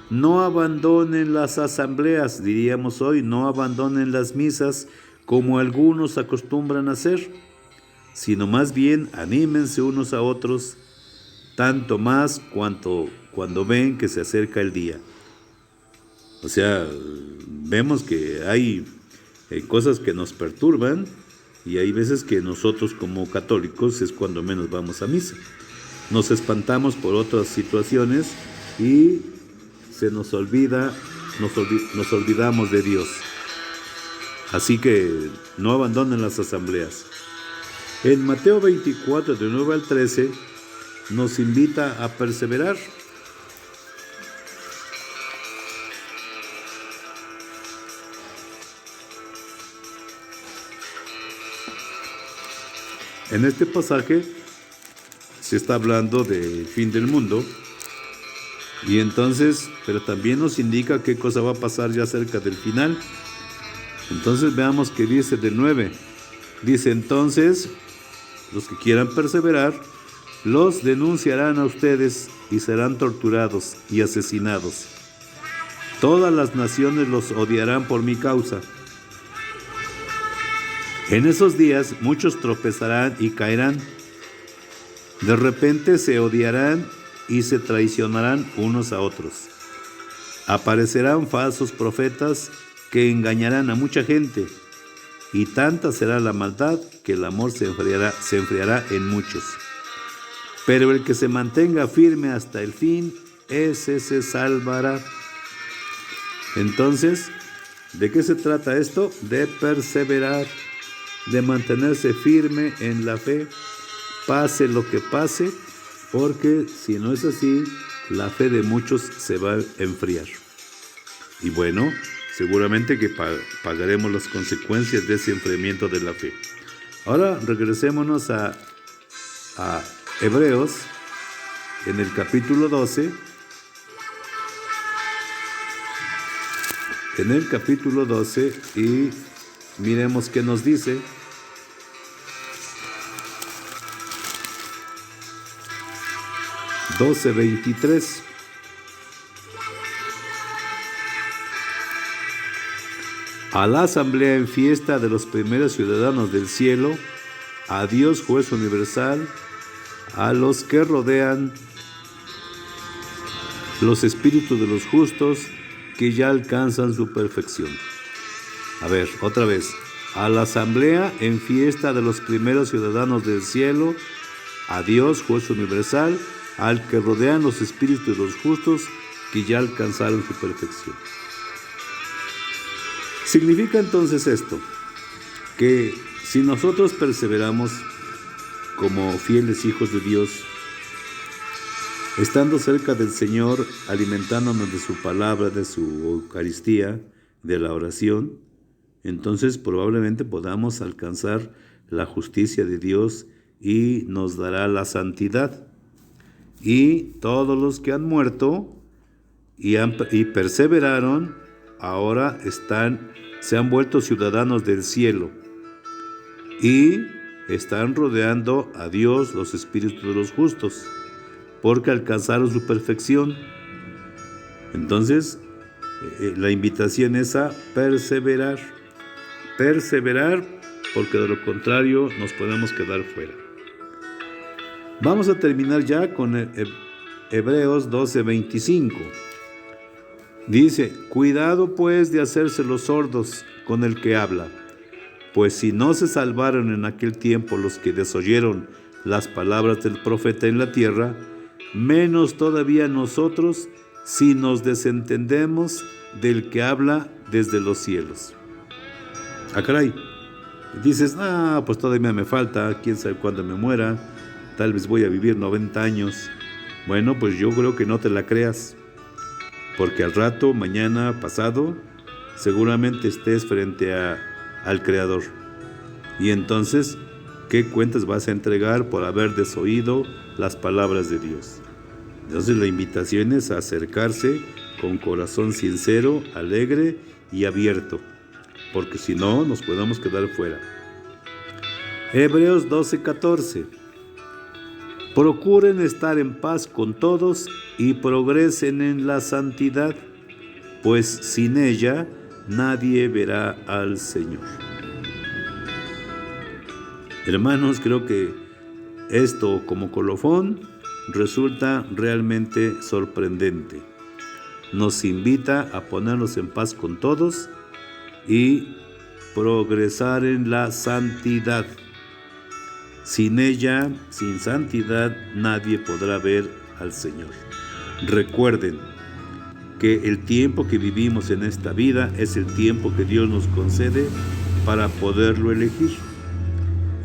no abandonen las asambleas, diríamos hoy, no abandonen las misas como algunos acostumbran a hacer, sino más bien anímense unos a otros, tanto más cuando ven que se acerca el día. O sea, vemos que hay cosas que nos perturban y hay veces que nosotros como católicos es cuando menos vamos a misa. Nos espantamos por otras situaciones y se nos olvida, nos olvidamos de Dios. Así que no abandonen las asambleas. En Mateo 24, de 9 al 13, nos invita a perseverar. En este pasaje se está hablando del fin del mundo y entonces, pero también nos indica qué cosa va a pasar ya cerca del final. Entonces veamos qué dice del 9. Dice: entonces, los que quieran perseverar, los denunciarán a ustedes y serán torturados y asesinados. Todas las naciones los odiarán por mi causa. En esos días muchos tropezarán y caerán. De repente se odiarán y se traicionarán unos a otros. Aparecerán falsos profetas que engañarán a mucha gente, y tanta será la maldad que el amor se enfriará en muchos. Pero el que se mantenga firme hasta el fin, ese se salvará. Entonces, ¿de qué se trata esto? De perseverar, de mantenerse firme en la fe, pase lo que pase, porque si no es así, la fe de muchos se va a enfriar. Y bueno, seguramente que pagaremos las consecuencias de ese enfriamiento de la fe. Ahora regresémonos a Hebreos, en el capítulo 12. En el capítulo 12, y miremos qué nos dice. (12:23). A la asamblea en fiesta de los primeros ciudadanos del cielo, a Dios juez universal, a los que rodean los espíritus de los justos que ya alcanzan su perfección. A ver, otra vez. A la asamblea en fiesta de los primeros ciudadanos del cielo, a Dios juez universal, al que rodean los espíritus de los justos que ya alcanzaron su perfección. Significa entonces esto, que si nosotros perseveramos como fieles hijos de Dios, estando cerca del Señor, alimentándonos de su palabra, de su Eucaristía, de la oración, entonces probablemente podamos alcanzar la justicia de Dios y nos dará la santidad. Y todos los que han muerto y perseveraron, ahora se han vuelto ciudadanos del cielo y están rodeando a Dios, los espíritus de los justos, porque alcanzaron su perfección. Entonces, la invitación es a perseverar, porque de lo contrario nos podemos quedar fuera. Vamos a terminar ya con Hebreos 12:25. Dice: cuidado pues de hacerse los sordos con el que habla, pues si no se salvaron en aquel tiempo los que desoyeron las palabras del profeta en la tierra, menos todavía nosotros, si nos desentendemos del que habla desde los cielos. Ah, caray. Dices, pues todavía me falta, quién sabe cuándo me muera, tal vez voy a vivir 90 años. Bueno, pues yo creo que no te la creas, porque al rato, mañana, pasado, seguramente estés frente al Creador. Y entonces, ¿qué cuentas vas a entregar por haber desoído las palabras de Dios? Entonces la invitación es a acercarse con corazón sincero, alegre y abierto, porque si no, nos podemos quedar fuera. Hebreos 12:14. Procuren estar en paz con todos y progresen en la santidad, pues sin ella nadie verá al Señor. Hermanos, creo que esto como colofón resulta realmente sorprendente. Nos invita a ponernos en paz con todos y progresar en la santidad. Sin ella, sin santidad, nadie podrá ver al Señor. Recuerden que el tiempo que vivimos en esta vida es el tiempo que Dios nos concede para poderlo elegir.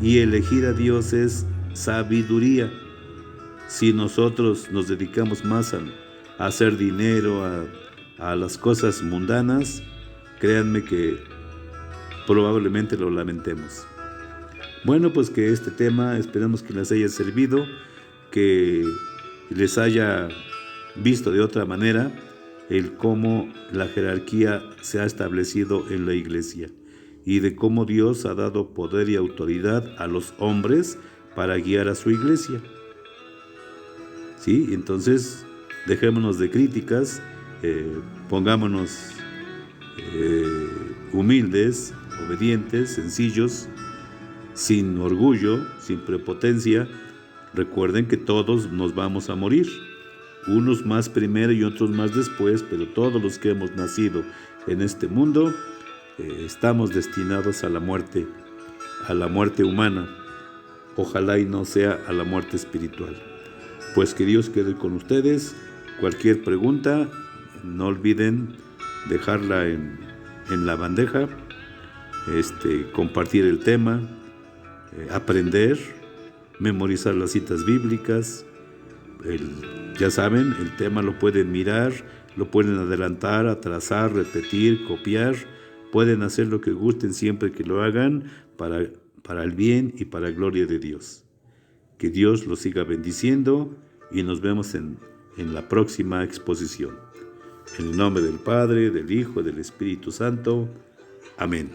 Y elegir a Dios es sabiduría. Si nosotros nos dedicamos más a hacer dinero, a las cosas mundanas, créanme que probablemente lo lamentemos. Bueno, pues que este tema esperamos que les haya servido, que les haya visto de otra manera el cómo la jerarquía se ha establecido en la iglesia y de cómo Dios ha dado poder y autoridad a los hombres para guiar a su iglesia. ¿Sí? Entonces, dejémonos de críticas, pongámonos humildes, obedientes, sencillos, sin orgullo, sin prepotencia. Recuerden que todos nos vamos a morir, unos más primero y otros más después, pero todos los que hemos nacido en este mundo estamos destinados a la muerte humana. Ojalá y no sea a la muerte espiritual. Pues que Dios quede con ustedes. Cualquier pregunta, no olviden dejarla en la bandeja, compartir el tema, aprender, memorizar las citas bíblicas. Ya saben, el tema lo pueden mirar, lo pueden adelantar, atrasar, repetir, copiar. Pueden hacer lo que gusten siempre que lo hagan para el bien y para la gloria de Dios. Que Dios los siga bendiciendo y nos vemos en la próxima exposición. En el nombre del Padre, del Hijo y del Espíritu Santo. Amén.